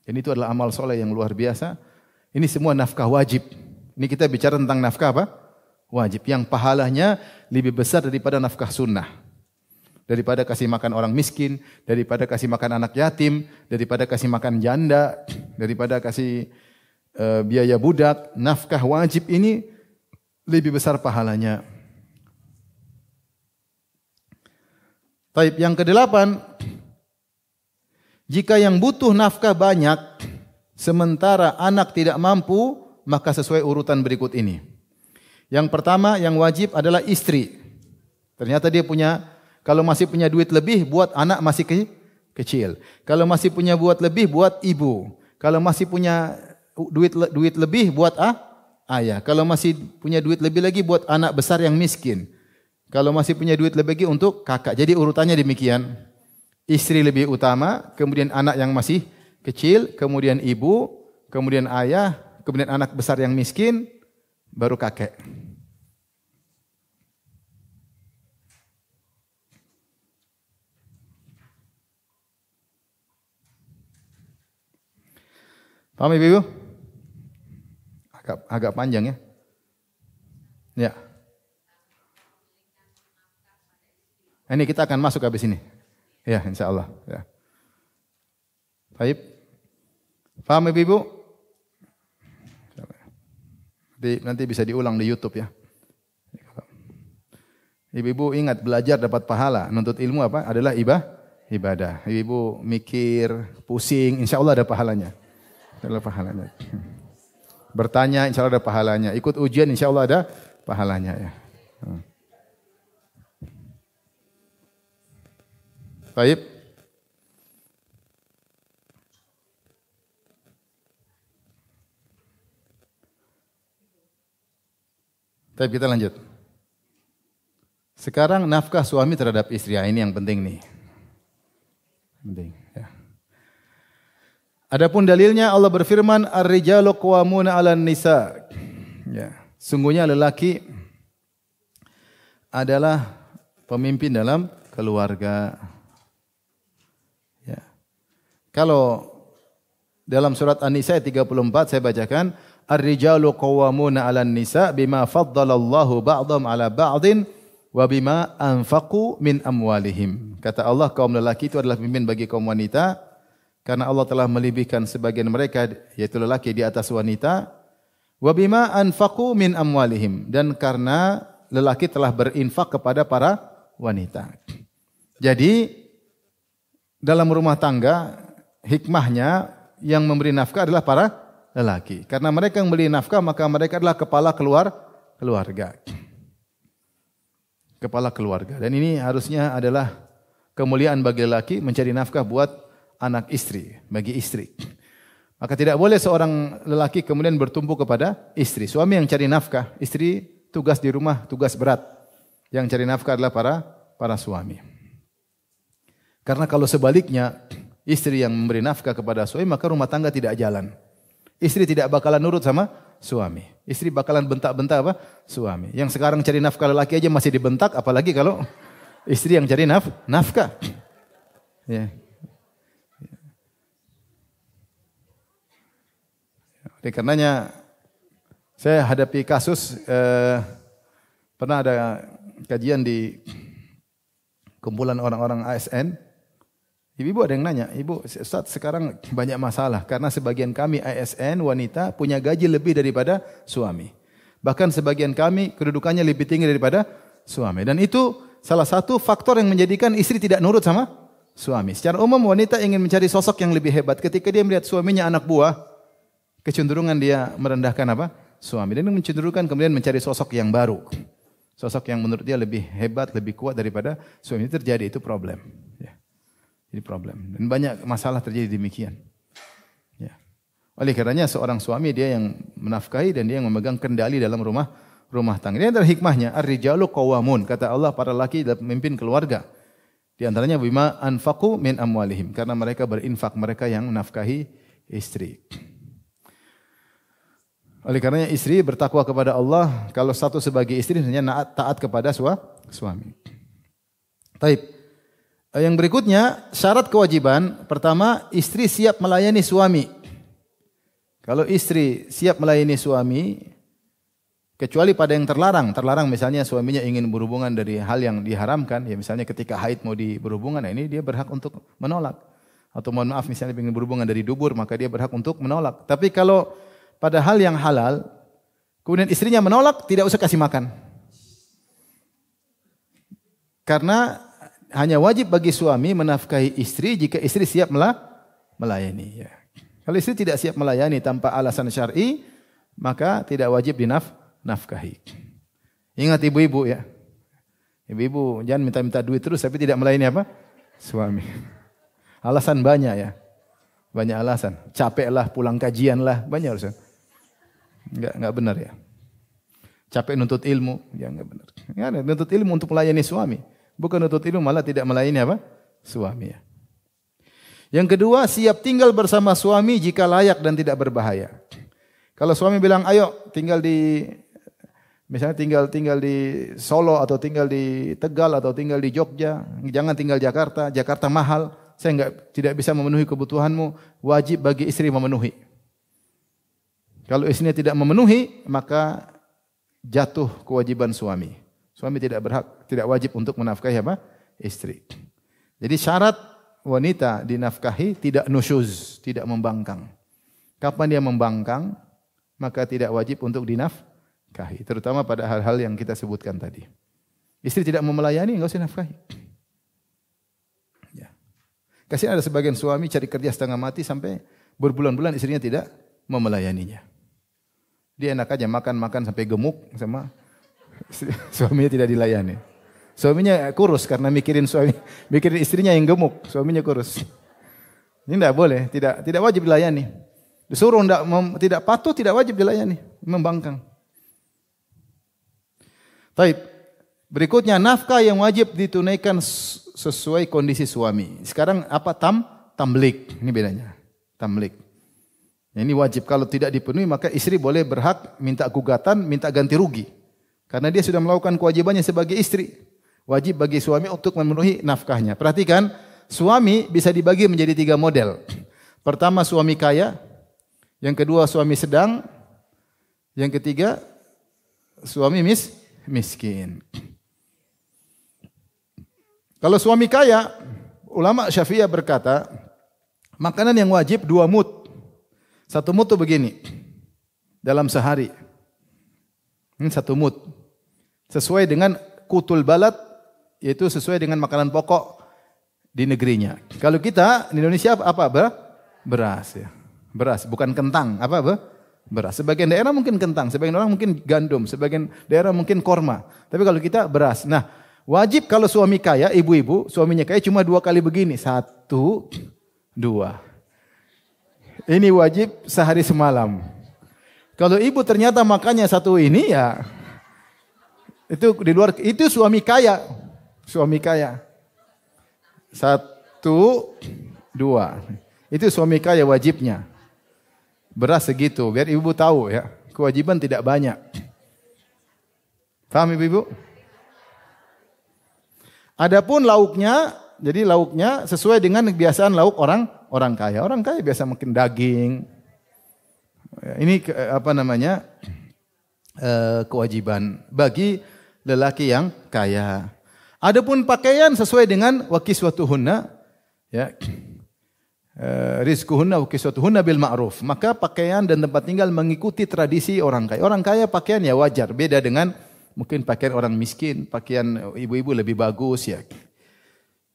Dan itu adalah amal soleh yang luar biasa. Ini semua nafkah wajib. Ini kita bicara tentang nafkah apa? Wajib. Yang pahalanya lebih besar daripada nafkah sunnah. Daripada kasih makan orang miskin, daripada kasih makan anak yatim, daripada kasih makan janda, daripada kasih biaya budak, nafkah wajib ini lebih besar pahalanya. Taib yang ke-8, jika yang butuh nafkah banyak, sementara anak tidak mampu, maka sesuai urutan berikut ini. Yang pertama yang wajib adalah istri. Ternyata dia punya, kalau masih punya duit lebih buat anak masih kecil. Kalau masih punya buat lebih buat ibu. Kalau masih punya duit lebih buat ayah. Kalau masih punya duit lebih lagi buat anak besar yang miskin. Kalau masih punya duit lebih lagi untuk kakak. Jadi urutannya demikian. Istri lebih utama, kemudian anak yang masih kecil, kemudian ibu, kemudian ayah, kemudian anak besar yang miskin, baru kakek. Paham Ibu? Agak panjang ya. Ya. Ini kita akan masuk habis ini. Ya, insyaallah. Ya. Baik. Paham Ibu? Nanti bisa diulang di YouTube ya. Ibu-ibu ingat belajar dapat pahala, nuntut ilmu apa? Adalah ibadah. Ibu mikir, pusing, insyaallah ada pahalanya. Ada pahalanya. Bertanya insya Allah ada pahalanya. Ikut ujian insya Allah ada pahalanya ya. Baik. Baik, kita lanjut. Sekarang nafkah suami terhadap istri. Ini yang penting nih. Penting ya. Adapun dalilnya Allah berfirman ar-rijalu qawwamuna 'alan nisa. Ya, sungguhnya lelaki adalah pemimpin dalam keluarga. Ya. Kalau dalam surat An-Nisa ayat 34 saya bacakan ar-rijalu qawwamuna 'alan nisa bima faddalallahu ba'dhum 'ala ba'din wa bima anfaqu min amwalihim. Kata Allah kaum lelaki itu adalah pemimpin bagi kaum wanita. Karena Allah telah melebihkan sebagian mereka yaitu lelaki di atas wanita wa bima anfaqu min amwalihim dan karena lelaki telah berinfak kepada para wanita. Jadi dalam rumah tangga hikmahnya yang memberi nafkah adalah para lelaki. Karena mereka yang memberi nafkah maka mereka adalah kepala keluarga. Kepala keluarga. Dan ini harusnya adalah kemuliaan bagi lelaki mencari nafkah buat anak istri, bagi istri. Maka tidak boleh seorang lelaki kemudian bertumpu kepada istri. Suami yang cari nafkah, istri tugas di rumah, tugas berat. Yang cari nafkah adalah para suami. Karena kalau sebaliknya, istri yang memberi nafkah kepada suami, maka rumah tangga tidak jalan. Istri tidak bakalan nurut sama suami. Istri bakalan bentak-bentak apa? Suami. Yang sekarang cari nafkah lelaki aja masih dibentak, apalagi kalau istri yang cari nafkah. Ya. Oleh karenanya saya hadapi kasus pernah ada kajian di kumpulan orang-orang ASN. Ibu-ibu ada yang nanya, Ibu, Ustaz sekarang banyak masalah karena sebagian kami ASN wanita punya gaji lebih daripada suami. Bahkan sebagian kami kedudukannya lebih tinggi daripada suami. Dan itu salah satu faktor yang menjadikan istri tidak nurut sama suami. Secara umum wanita ingin mencari sosok yang lebih hebat. Ketika dia melihat suaminya anak buah, kecenderungan dia merendahkan apa? Suami. Dan mencenderungkan kemudian mencari sosok yang baru. Sosok yang menurut dia lebih hebat, lebih kuat daripada suami. Itu terjadi, itu problem. Ya. Ini problem. Dan banyak masalah terjadi demikian. Ya. Oleh karenanya seorang suami dia yang menafkahi dan dia yang memegang kendali dalam rumah tangga. Ini adalah hikmahnya. Ar-rijalu qawwamun. Kata Allah, para laki dalam memimpin keluarga. Di antaranya bima anfaqu min amwalihim. Karena mereka berinfak, mereka yang menafkahi istri. Oleh karenanya istri bertakwa kepada Allah. Kalau satu sebagai istri hanya taat kepada suami. Taib. Yang berikutnya, syarat kewajiban. Pertama, istri siap melayani suami. Kalau istri siap melayani suami, kecuali pada yang terlarang. Terlarang misalnya suaminya ingin berhubungan dari hal yang diharamkan. Ya misalnya ketika haid mau berhubungan, nah ini dia berhak untuk menolak. Atau mohon maaf misalnya ingin berhubungan dari dubur, maka dia berhak untuk menolak. Tapi kalau pada hal yang halal, kemudian istrinya menolak, tidak usah kasih makan. Karena hanya wajib bagi suami menafkahi istri jika istri siap melayani. Ya. Kalau istri tidak siap melayani tanpa alasan syar'i, maka tidak wajib dinafkahi. Ingat ibu-ibu ya. Ibu-ibu jangan minta-minta duit terus tapi tidak melayani apa? Suami. Alasan banyak ya. Banyak alasan. Capek lah, pulang kajian lah, banyak alasan. Enggak benar ya. Capek nuntut ilmu, ya enggak benar. Ya, nuntut ilmu untuk melayani suami. Bukan nuntut ilmu malah tidak melayani apa? Suami ya. Yang kedua, siap tinggal bersama suami jika layak dan tidak berbahaya. Kalau suami bilang, ayo tinggal di, misalnya tinggal di Solo atau tinggal di Tegal atau tinggal di Jogja, jangan tinggal Jakarta, Jakarta mahal, saya tidak bisa memenuhi kebutuhanmu, wajib bagi istri memenuhi. Kalau istrinya tidak memenuhi, maka jatuh kewajiban suami. Suami tidak wajib untuk menafkahi apa? Istri. Jadi syarat wanita dinafkahi tidak nusyuz, tidak membangkang. Kapan dia membangkang, maka tidak wajib untuk dinafkahi. Terutama pada hal-hal yang kita sebutkan tadi. Istri tidak mau melayani, enggak usah nafkahi. Ya. Kasihan ada sebagian suami cari kerja setengah mati sampai berbulan-bulan istrinya tidak memelayaninya. Dia enak aja makan sampai gemuk sama suaminya tidak dilayani. Suaminya kurus karena mikirin istrinya yang gemuk, suaminya kurus. Ini tidak boleh, tidak wajib dilayani. Disuruh tidak patuh, tidak wajib dilayani, membangkang. Taib. Berikutnya nafkah yang wajib ditunaikan sesuai kondisi suami. Sekarang apa tamlik? Ini bedanya. Tamlik. Ini wajib, kalau tidak dipenuhi maka istri boleh berhak minta gugatan, minta ganti rugi. Karena dia sudah melakukan kewajibannya sebagai istri. Wajib bagi suami untuk memenuhi nafkahnya. Perhatikan, suami bisa dibagi menjadi 3 model. Pertama suami kaya, yang kedua suami sedang, yang ketiga suami miskin. Kalau suami kaya, ulama Syafi'iyah berkata, makanan yang wajib 2 mud. 1 mud itu begini, dalam sehari. Ini 1 mud. Sesuai dengan kutul balad, yaitu sesuai dengan makanan pokok di negerinya. Kalau kita di Indonesia apa? Beras ya. Beras, bukan kentang. Apa? Beras. Sebagian daerah mungkin kentang, sebagian orang mungkin gandum, sebagian daerah mungkin korma. Tapi kalau kita beras. Nah, wajib kalau suami kaya, ibu-ibu, suaminya kaya cuma 2 kali begini. 1, 2. Ini wajib sehari semalam. Kalau ibu ternyata makannya satu ini ya itu di luar, itu suami kaya. Suami kaya. 1, 2. Itu suami kaya wajibnya. Beras segitu, biar ibu tahu ya. Kewajiban tidak banyak. Paham ibu? Adapun lauknya, jadi lauknya sesuai dengan kebiasaan lauk orang kaya. Orang kaya biasa makan daging. Ini kewajiban bagi lelaki yang kaya. Adapun pakaian sesuai dengan wakiswatuhunna, ya. Rizquhunna wakiswatuhunna bil ma'ruf. Maka pakaian dan tempat tinggal mengikuti tradisi orang kaya. Orang kaya pakaian ya wajar, beda dengan mungkin pakaian orang miskin, pakaian ibu-ibu lebih bagus ya.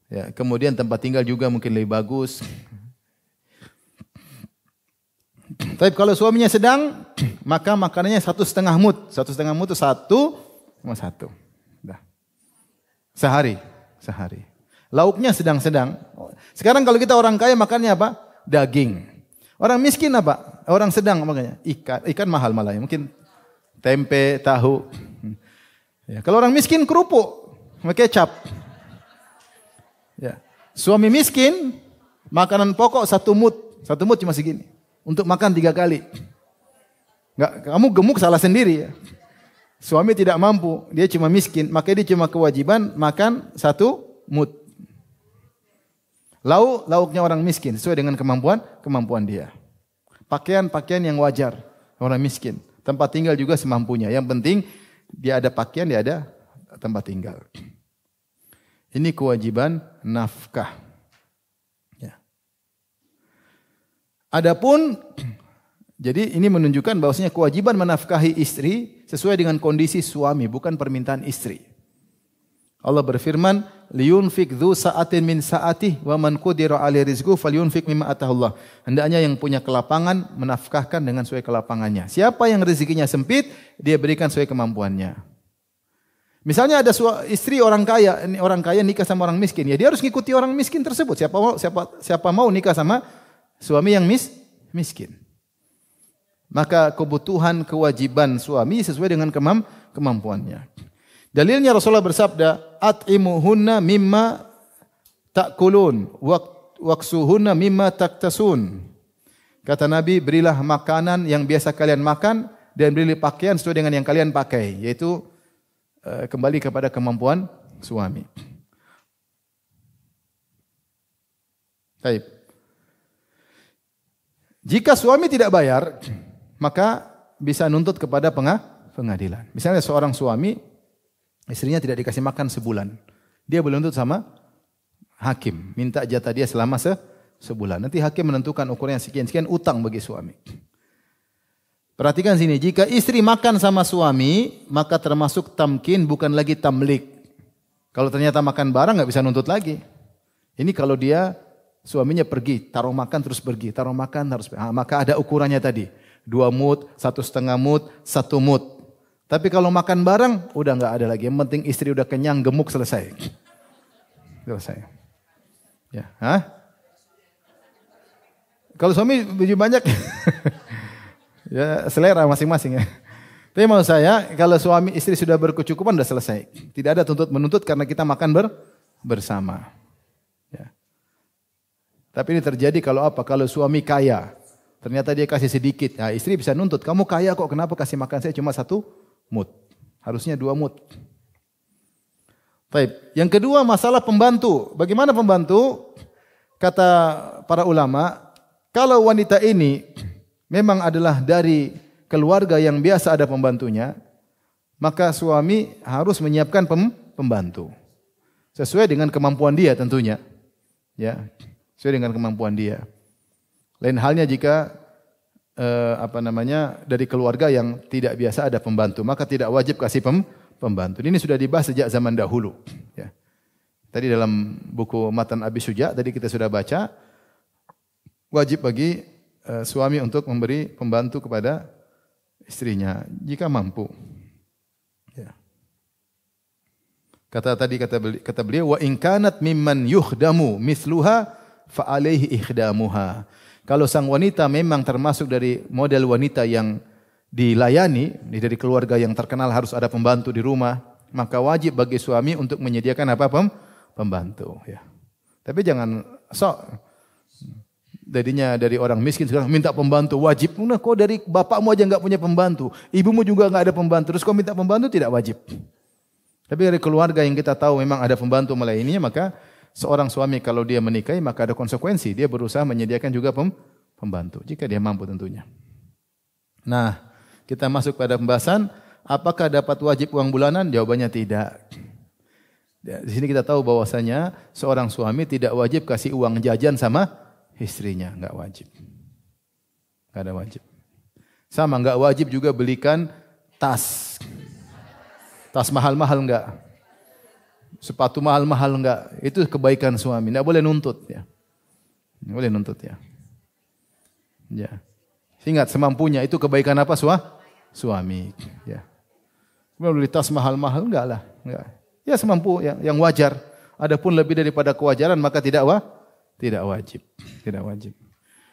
Ya, kemudian tempat tinggal juga mungkin lebih bagus. Tapi kalau suaminya sedang, maka makanannya 1,5 mud. 1,5 mud itu 1,1. Dah. Sehari. Lauknya sedang-sedang. Sekarang kalau kita orang kaya makannya apa? Daging. Orang miskin apa? Orang sedang makanya ikan mahal malah ya. Mungkin tempe, tahu. Ya, kalau orang miskin kerupuk, kecap. Ya. Suami miskin makanan pokok 1 mud. 1 mud cuma segini. Untuk makan 3 kali. Enggak, kamu gemuk salah sendiri ya. Suami tidak mampu, dia cuma miskin, maka dia cuma kewajiban makan 1 mud. Lauknya orang miskin sesuai dengan kemampuan dia. Pakaian yang wajar orang miskin. Tempat tinggal juga semampunya. Yang penting dia ada pakaian, dia ada tempat tinggal. Ini kewajiban nafkah. Ya. Adapun jadi ini menunjukkan bahwasanya kewajiban menafkahi istri sesuai dengan kondisi suami, bukan permintaan istri. Allah berfirman, liyunfik dzu sa'atin min sa'atih wa man qudira 'alaihi rizquhu falyunfik mimma atahullah. Hendaknya yang punya kelapangan menafkahkan dengan sesuai kelapangannya. Siapa yang rezekinya sempit, dia berikan sesuai kemampuannya. Misalnya ada istri orang kaya nikah sama orang miskin, ya dia harus ngikuti orang miskin tersebut. Siapa mau nikah sama suami yang miskin? Maka kebutuhan kewajiban suami sesuai dengan kemampuannya. Dalilnya Rasulullah bersabda, at'imuhunna mimma ta'kulun waksuhunna mimma taktasun. Kata Nabi, berilah makanan yang biasa kalian makan dan berilah pakaian sesuai dengan yang kalian pakai, yaitu kembali kepada kemampuan suami. Baik. Jika suami tidak bayar, maka bisa nuntut kepada pengadilan. Misalnya seorang suami, istrinya tidak dikasih makan sebulan. Dia boleh nuntut sama hakim, minta jatah dia selama sebulan. Nanti hakim menentukan ukurannya sekian-sekian, utang bagi suami. Perhatikan sini, jika istri makan sama suami, maka termasuk tamkin, bukan lagi tamlik. Kalau ternyata makan barang nggak bisa nuntut lagi. Ini kalau dia suaminya pergi, taruh makan terus pergi, taruh makan terus pergi. Maka ada ukurannya tadi, 2 mud, 1,5 mud, 1 mud. Tapi kalau makan bareng, udah nggak ada lagi. Yang penting istri udah kenyang, gemuk, selesai. Selesai. Ya, kalau suami baju banyak, ya selera masing-masing ya. Tapi maksud saya, kalau suami istri sudah berkecukupan, udah selesai. Tidak ada menuntut karena kita makan bersama. Ya. Tapi ini terjadi kalau apa? Kalau suami kaya, ternyata dia kasih sedikit. Nah, istri bisa nuntut, kamu kaya kok, kenapa kasih makan saya cuma 1 mud? Harusnya 2 mud. Baik. Yang kedua masalah pembantu. Bagaimana pembantu? Kata para ulama, kalau wanita ini memang adalah dari keluarga yang biasa ada pembantunya, maka suami harus menyiapkan pembantu. Sesuai dengan kemampuan dia tentunya. Ya, sesuai dengan kemampuan dia. Lain halnya jika dari keluarga yang tidak biasa ada pembantu, maka tidak wajib kasih pembantu. Ini sudah dibahas sejak zaman dahulu. Ya. Tadi dalam buku Matan Abi Syuja tadi kita sudah baca, wajib bagi suami untuk memberi pembantu kepada istrinya jika mampu. Ya. Kata beliau, wa in kanat mimman yukhdamu mithluha fa alaihi ikhdamuha. Kalau sang wanita memang termasuk dari model wanita yang dilayani, dari keluarga yang terkenal harus ada pembantu di rumah, maka wajib bagi suami untuk menyediakan apa? Pembantu. Ya. Tapi jangan sok. Jadinya dari orang miskin sekarang minta pembantu wajib. Nah, kok dari bapakmu aja enggak punya pembantu, ibumu juga enggak ada pembantu, terus kau minta pembantu tidak wajib. Tapi dari keluarga yang kita tahu memang ada pembantu melayaninya, maka seorang suami kalau dia menikahi maka ada konsekuensi. Dia berusaha menyediakan juga pembantu jika dia mampu tentunya. Nah, kita masuk pada pembahasan apakah dapat wajib uang bulanan? Jawabannya tidak. Di sini kita tahu bahwasanya seorang suami tidak wajib kasih uang jajan sama istrinya, enggak wajib. Enggak ada wajib. Sama enggak wajib juga belikan tas. Tas mahal-mahal enggak. Sepatu mahal-mahal enggak. Itu kebaikan suami, enggak boleh nuntut ya. Enggak boleh nuntut ya. Ya. Ingat semampunya itu kebaikan apa suami ya. Kalau beli tas mahal-mahal enggak lah, enggak. Ya semampu yang wajar. Adapun lebih daripada kewajaran maka tidak wajib. Tidak wajib.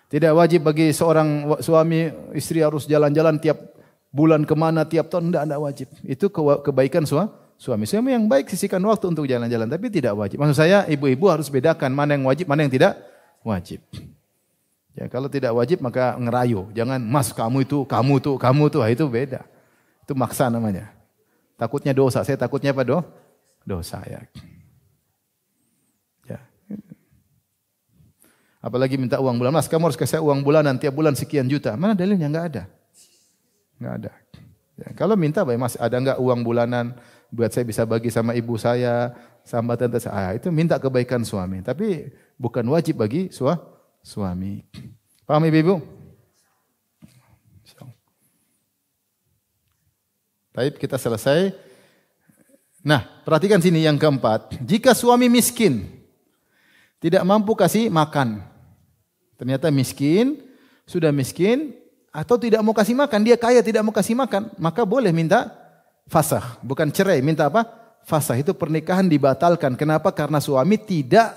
Tidak wajib bagi seorang suami istri harus jalan-jalan tiap bulan kemana tiap tahun, tidak wajib. Itu kebaikan suami. Suami yang baik sisihkan waktu untuk jalan-jalan, tapi tidak wajib. Maksud saya ibu-ibu harus bedakan mana yang wajib, mana yang tidak wajib. Ya, kalau tidak wajib maka ngerayu. Jangan mas kamu itu. Itu beda. Itu maksa namanya. Takutnya dosa. Saya takutnya apa dosa ya. Apalagi minta uang bulanan. Mas, kamu harus kasih uang bulanan tiap bulan sekian juta. Mana dalilnya? Enggak ada. Enggak ada. Ya, kalau minta, Mas, ada enggak uang bulanan buat saya bisa bagi sama ibu saya, sama tante saya. Itu minta kebaikan suami. Tapi bukan wajib bagi suami. Paham ibu-ibu? Baik, kita selesai. Nah, perhatikan sini yang keempat. Jika suami miskin, tidak mampu kasih makan. Ternyata miskin, sudah miskin, atau tidak mau kasih makan. Dia kaya tidak mau kasih makan. Maka boleh minta fasakh. Bukan cerai, minta apa? Fasakh. Itu pernikahan dibatalkan. Kenapa? Karena suami tidak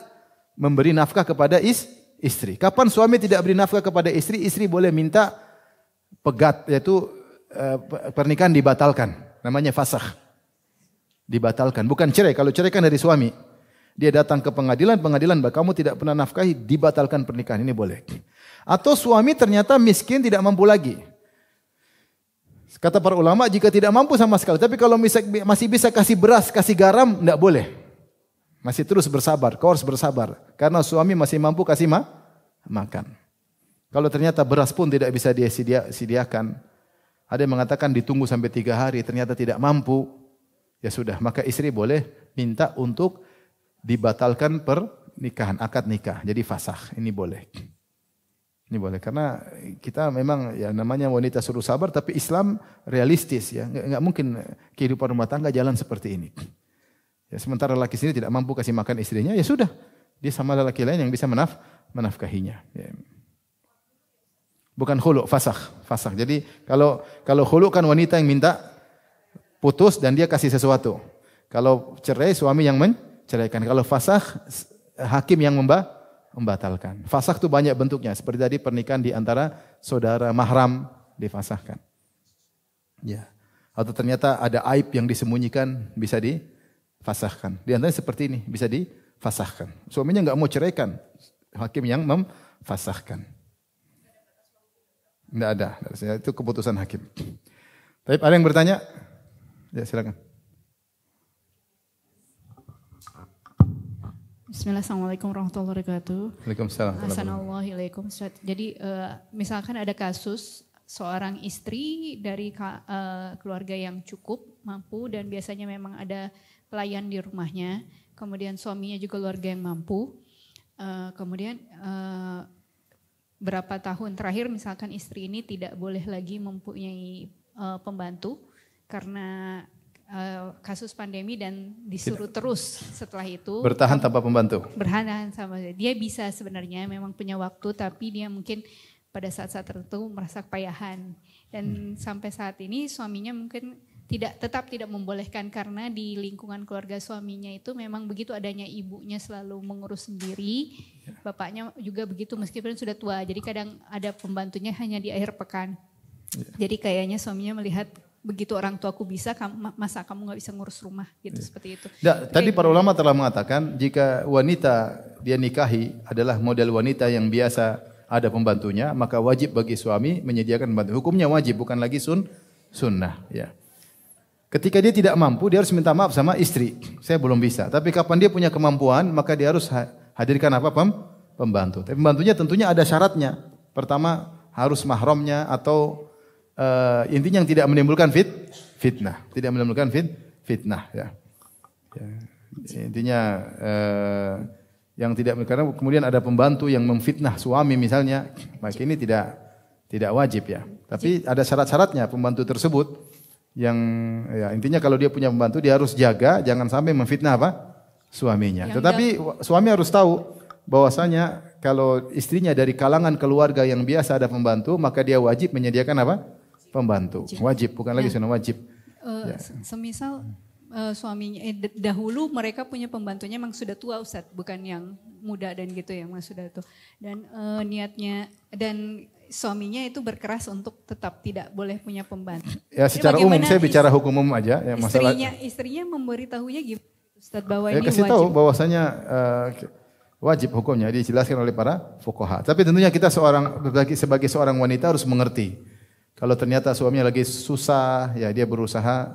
memberi nafkah kepada istri. Kapan suami tidak beri nafkah kepada istri? Istri boleh minta pegat, yaitu pernikahan dibatalkan. Namanya fasakh. Dibatalkan. Bukan cerai. Kalau cerai kan dari suami. Dia datang ke pengadilan, kamu tidak pernah nafkahi, dibatalkan pernikahan. Ini boleh. Atau suami ternyata miskin, tidak mampu lagi. Kata para ulama, jika tidak mampu sama sekali, tapi kalau masih bisa kasih beras, kasih garam, tidak boleh. Masih terus bersabar, kau harus bersabar. Karena suami masih mampu kasih makan. Kalau ternyata beras pun tidak bisa dia sediakan, ada yang mengatakan ditunggu sampai 3 hari, ternyata tidak mampu, ya sudah, maka istri boleh minta untuk dibatalkan pernikahan, akad nikah. Jadi fasakh, ini boleh. Ini boleh karena kita memang ya namanya wanita suruh sabar, tapi Islam realistis ya. Enggak mungkin kehidupan rumah tangga jalan seperti ini. Ya, sementara laki sini tidak mampu kasih makan istrinya, ya sudah. Dia sama laki lain yang bisa menafkahinya. Ya. Bukan khulu, fasakh. Jadi kalau khulu kan wanita yang minta putus dan dia kasih sesuatu. Kalau cerai suami yang ceraikan. Kalau fasakh, hakim yang membatalkan. Fasakh itu banyak bentuknya. Seperti tadi pernikahan di antara saudara mahram difasahkan. Ya. Atau ternyata ada aib yang disembunyikan bisa difasahkan. Di antaranya seperti ini bisa difasahkan. Suaminya enggak mau ceraikan, hakim yang memfasahkan. Enggak ada. Itu keputusan hakim. Tapi ada yang bertanya? Ya silakan. Bismillah, assalamualaikum warahmatullahi wabarakatuh. Waalaikumsalam. Assalamualaikum. Jadi misalkan ada kasus seorang istri dari keluarga yang cukup mampu dan biasanya memang ada pelayan di rumahnya. Kemudian suaminya juga keluarga yang mampu. Kemudian berapa tahun terakhir misalkan istri ini tidak boleh lagi mempunyai pembantu karena kasus pandemi dan disuruh terus setelah itu bertahan tanpa pembantu. Bertahan sama dia bisa sebenarnya memang punya waktu tapi dia mungkin pada saat-saat tertentu merasa kepayahan dan sampai saat ini suaminya mungkin tetap tidak membolehkan karena di lingkungan keluarga suaminya itu memang begitu adanya ibunya selalu mengurus sendiri, bapaknya juga begitu meskipun sudah tua. Jadi kadang ada pembantunya hanya di akhir pekan. Jadi kayaknya suaminya melihat begitu orang tuaku bisa, masa kamu nggak bisa ngurus rumah gitu seperti itu. Tadi para ulama telah mengatakan jika wanita dia nikahi adalah model wanita yang biasa ada pembantunya, maka wajib bagi suami menyediakan pembantu. Hukumnya wajib, bukan lagi sunnah. Ya. Ketika dia tidak mampu, dia harus minta maaf sama istri. Saya belum bisa. Tapi kapan dia punya kemampuan, maka dia harus hadirkan apa? Pembantu. Tapi pembantunya tentunya ada syaratnya. Pertama harus mahramnya atau intinya yang tidak menimbulkan fitnah. Tidak menimbulkan fitnah. Ya. Intinya yang tidak, karena kemudian ada pembantu yang memfitnah suami misalnya, maka ini tidak wajib ya. Tapi ada syarat-syaratnya pembantu tersebut. Yang ya intinya kalau dia punya pembantu dia harus jaga jangan sampai memfitnah apa? Suaminya. Tetapi suami harus tahu bahwasanya kalau istrinya dari kalangan keluarga yang biasa ada pembantu, maka dia wajib menyediakan apa? Pembantu. Wajib, bukan lagi sunnah, wajib. Semisal suaminya dahulu mereka punya pembantunya memang sudah tua Ustaz, bukan yang muda dan gitu ya, memang sudah tua. Dan niatnya dan suaminya itu berkeras untuk tetap tidak boleh punya pembantu. Ya secara umum, saya bicara hukum umum aja. Ya, istrinya memberitahunya gimana Ustaz bahwa ini kasih wajib. Tahu bahwasanya wajib hukumnya dijelaskan oleh para fuqaha. Tapi tentunya kita sebagai seorang wanita harus mengerti. Kalau ternyata suaminya lagi susah, ya dia berusaha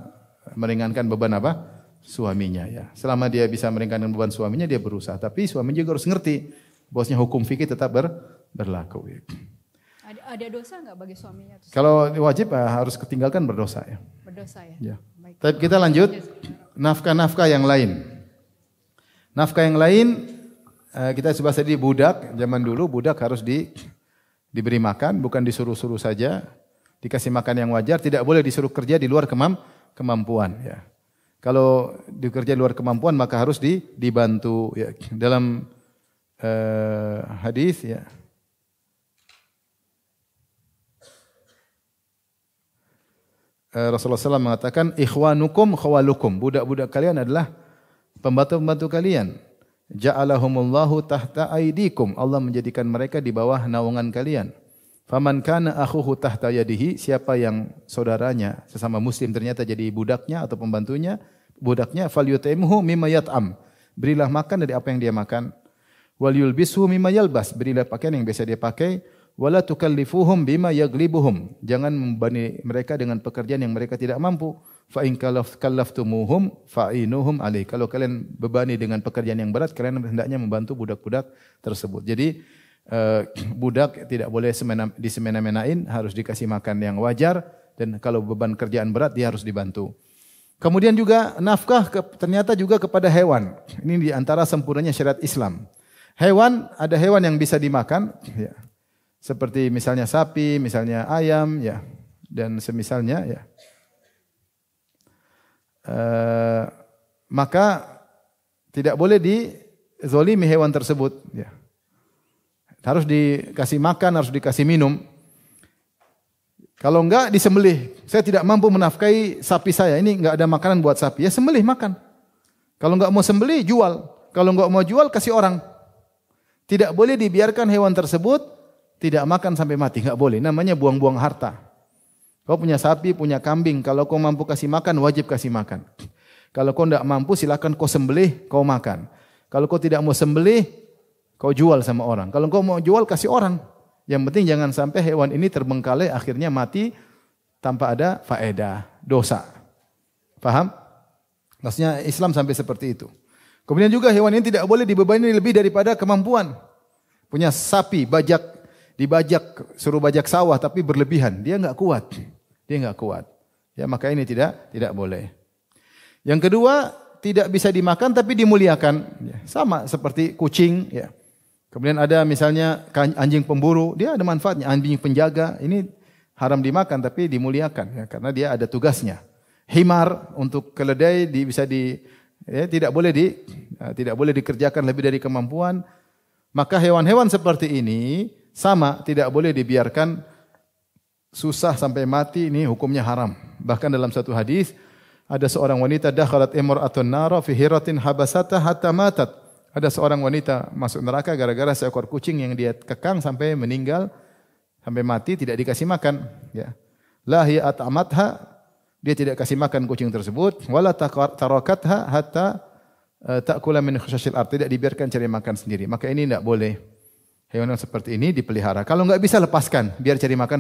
meringankan beban apa? Suaminya ya. Selama dia bisa meringankan beban suaminya, dia berusaha. Tapi suami juga harus ngerti bahwasanya hukum fikih tetap berlaku. Ya. Ada dosa nggak bagi suaminya? Kalau wajib harus ketinggalkan berdosa ya. Berdosa ya. Ya. Tapi kita lanjut nafkah-nafkah yang lain. Nafkah yang lain kita sebahas tadi budak. Zaman dulu budak harus diberi makan, bukan disuruh-suruh saja. Dikasih makan yang wajar, tidak boleh disuruh kerja di luar kemampuan. Ya. Kalau dikerja di luar kemampuan maka harus dibantu. Ya. Dalam hadis ya. Rasulullah SAW mengatakan ikhwanukum khawalukum, budak-budak kalian adalah pembantu-pembantu kalian. Ja'alahumullahu tahta aidikum, Allah menjadikan mereka di bawah naungan kalian. Faman kana akhuhu tahta yadihi, siapa yang saudaranya sesama muslim ternyata jadi budaknya atau pembantunya, budaknya falyut'imhu mimma yat'am, berilah makan dari apa yang dia makan. Wal yulbishu mimma yalbas, berilah pakaian yang biasa dia pakai. Wala tukallifuhum bima yaglibuhum, jangan membebani mereka dengan pekerjaan yang mereka tidak mampu. Fa in kallaftumuhum fa'inuhum alaih, kalau kalian bebani dengan pekerjaan yang berat, kalian hendaknya membantu budak-budak tersebut. Jadi budak tidak boleh disemena-menain, harus dikasih makan yang wajar, dan kalau beban kerjaan berat dia harus dibantu. Kemudian juga nafkah ternyata juga kepada hewan. Ini di antara sempurnanya syariat Islam. Hewan, ada hewan yang bisa dimakan ya. Seperti misalnya sapi, misalnya ayam, ya, dan semisalnya, ya. Maka tidak boleh dizolimi hewan tersebut, ya. Harus dikasih makan, harus dikasih minum. Kalau enggak disembelih. Saya tidak mampu menafkahi sapi saya, ini enggak ada makanan buat sapi, ya sembelih makan. Kalau enggak mau sembelih, jual. Kalau enggak mau jual, kasih orang. Tidak boleh dibiarkan hewan tersebut tidak makan sampai mati, enggak boleh. Namanya buang-buang harta. Kau punya sapi, punya kambing, kalau kau mampu kasih makan, wajib kasih makan. Kalau kau tidak mampu, silakan kau sembelih, kau makan. Kalau kau tidak mau sembelih, kau jual sama orang. Kalau kau mau jual, kasih orang. Yang penting jangan sampai hewan ini terbengkalai, akhirnya mati tanpa ada faedah, dosa. Paham? Maksudnya Islam sampai seperti itu. Kemudian juga hewan ini tidak boleh dibebani lebih daripada kemampuan. Punya sapi, dibajak, suruh bajak sawah tapi berlebihan, dia enggak kuat. Ya, maka ini tidak boleh. Yang kedua, tidak bisa dimakan tapi dimuliakan. Ya, sama seperti kucing, ya. Kemudian ada misalnya anjing pemburu, dia ada manfaatnya. Anjing penjaga, ini haram dimakan tapi dimuliakan, ya, karena dia ada tugasnya. Himar untuk keledai tidak boleh dikerjakan lebih dari kemampuan. Maka hewan-hewan seperti ini sama, tidak boleh dibiarkan susah sampai mati, ini hukumnya haram. Bahkan dalam satu hadis ada seorang wanita dakhalat imra'atun nara fi hiratin habasata hatta matat. Ada seorang wanita masuk neraka gara-gara seekor kucing yang dia kekang sampai meninggal, sampai mati tidak dikasih makan, ya. La hiya at'amatha, dia tidak kasih makan kucing tersebut, wala tarakatha hatta ta'kula min khusyashil ard, tidak dibiarkan cari makan sendiri. Maka ini tidak boleh. Hewan seperti ini dipelihara. Kalau enggak bisa lepaskan, biar cari makan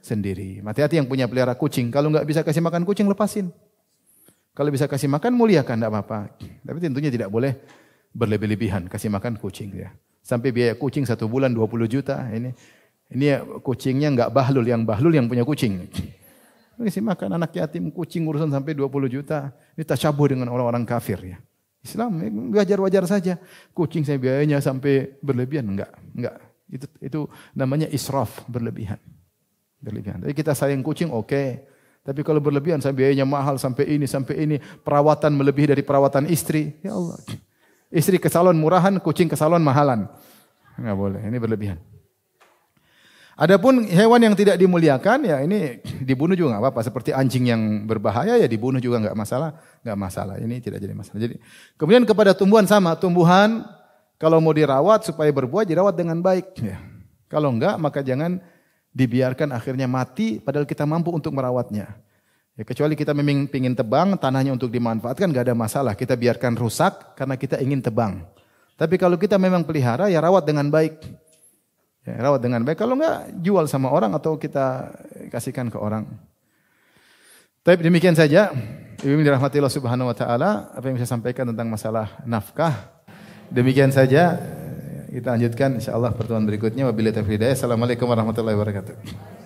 sendiri. Hati-hati yang punya pelihara kucing, kalau enggak bisa kasih makan kucing lepasin. Kalau bisa kasih makan muliakan, tidak apa-apa. Tapi tentunya tidak boleh berlebih-lebihan kasih makan kucing, ya. Sampai biaya kucing 1 bulan 20 juta. Ini kucingnya enggak bahlul, yang bahlul yang punya kucing. Kasih makan anak yatim kucing urusan sampai 20 juta. Ini tasyabuh dengan orang-orang kafir, ya. Islam wajar-wajar saja. Kucing saya biayanya sampai berlebihan, enggak. Itu namanya israf, berlebihan. Jadi kita sayang kucing oke. Tapi kalau berlebihan sampai biayanya mahal sampai ini, perawatan melebihi dari perawatan istri, ya Allah. Istri ke salon murahan, kucing ke salon mahalan. Enggak boleh, ini berlebihan. Adapun hewan yang tidak dimuliakan, ya ini dibunuh juga enggak apa-apa. Seperti anjing yang berbahaya ya dibunuh juga enggak masalah. Ini tidak jadi masalah. Jadi kemudian kepada tumbuhan sama, tumbuhan kalau mau dirawat supaya berbuah dirawat dengan baik. Ya. Kalau enggak maka jangan dibiarkan akhirnya mati padahal kita mampu untuk merawatnya. Ya, kecuali kita memang ingin tebang, tanahnya untuk dimanfaatkan enggak ada masalah. Kita biarkan rusak karena kita ingin tebang. Tapi kalau kita memang pelihara ya rawat dengan baik. Ya, rawat dengan baik. Kalau enggak jual sama orang atau kita kasihkan ke orang. Tapi demikian saja. Ibu dirahmati Allah Subhanahu wa taala, apa yang bisa sampaikan tentang masalah nafkah. Demikian saja. Kita lanjutkan insyaallah pertemuan berikutnya. Wabillahi taufiq hidayah. Assalamualaikum warahmatullahi wabarakatuh.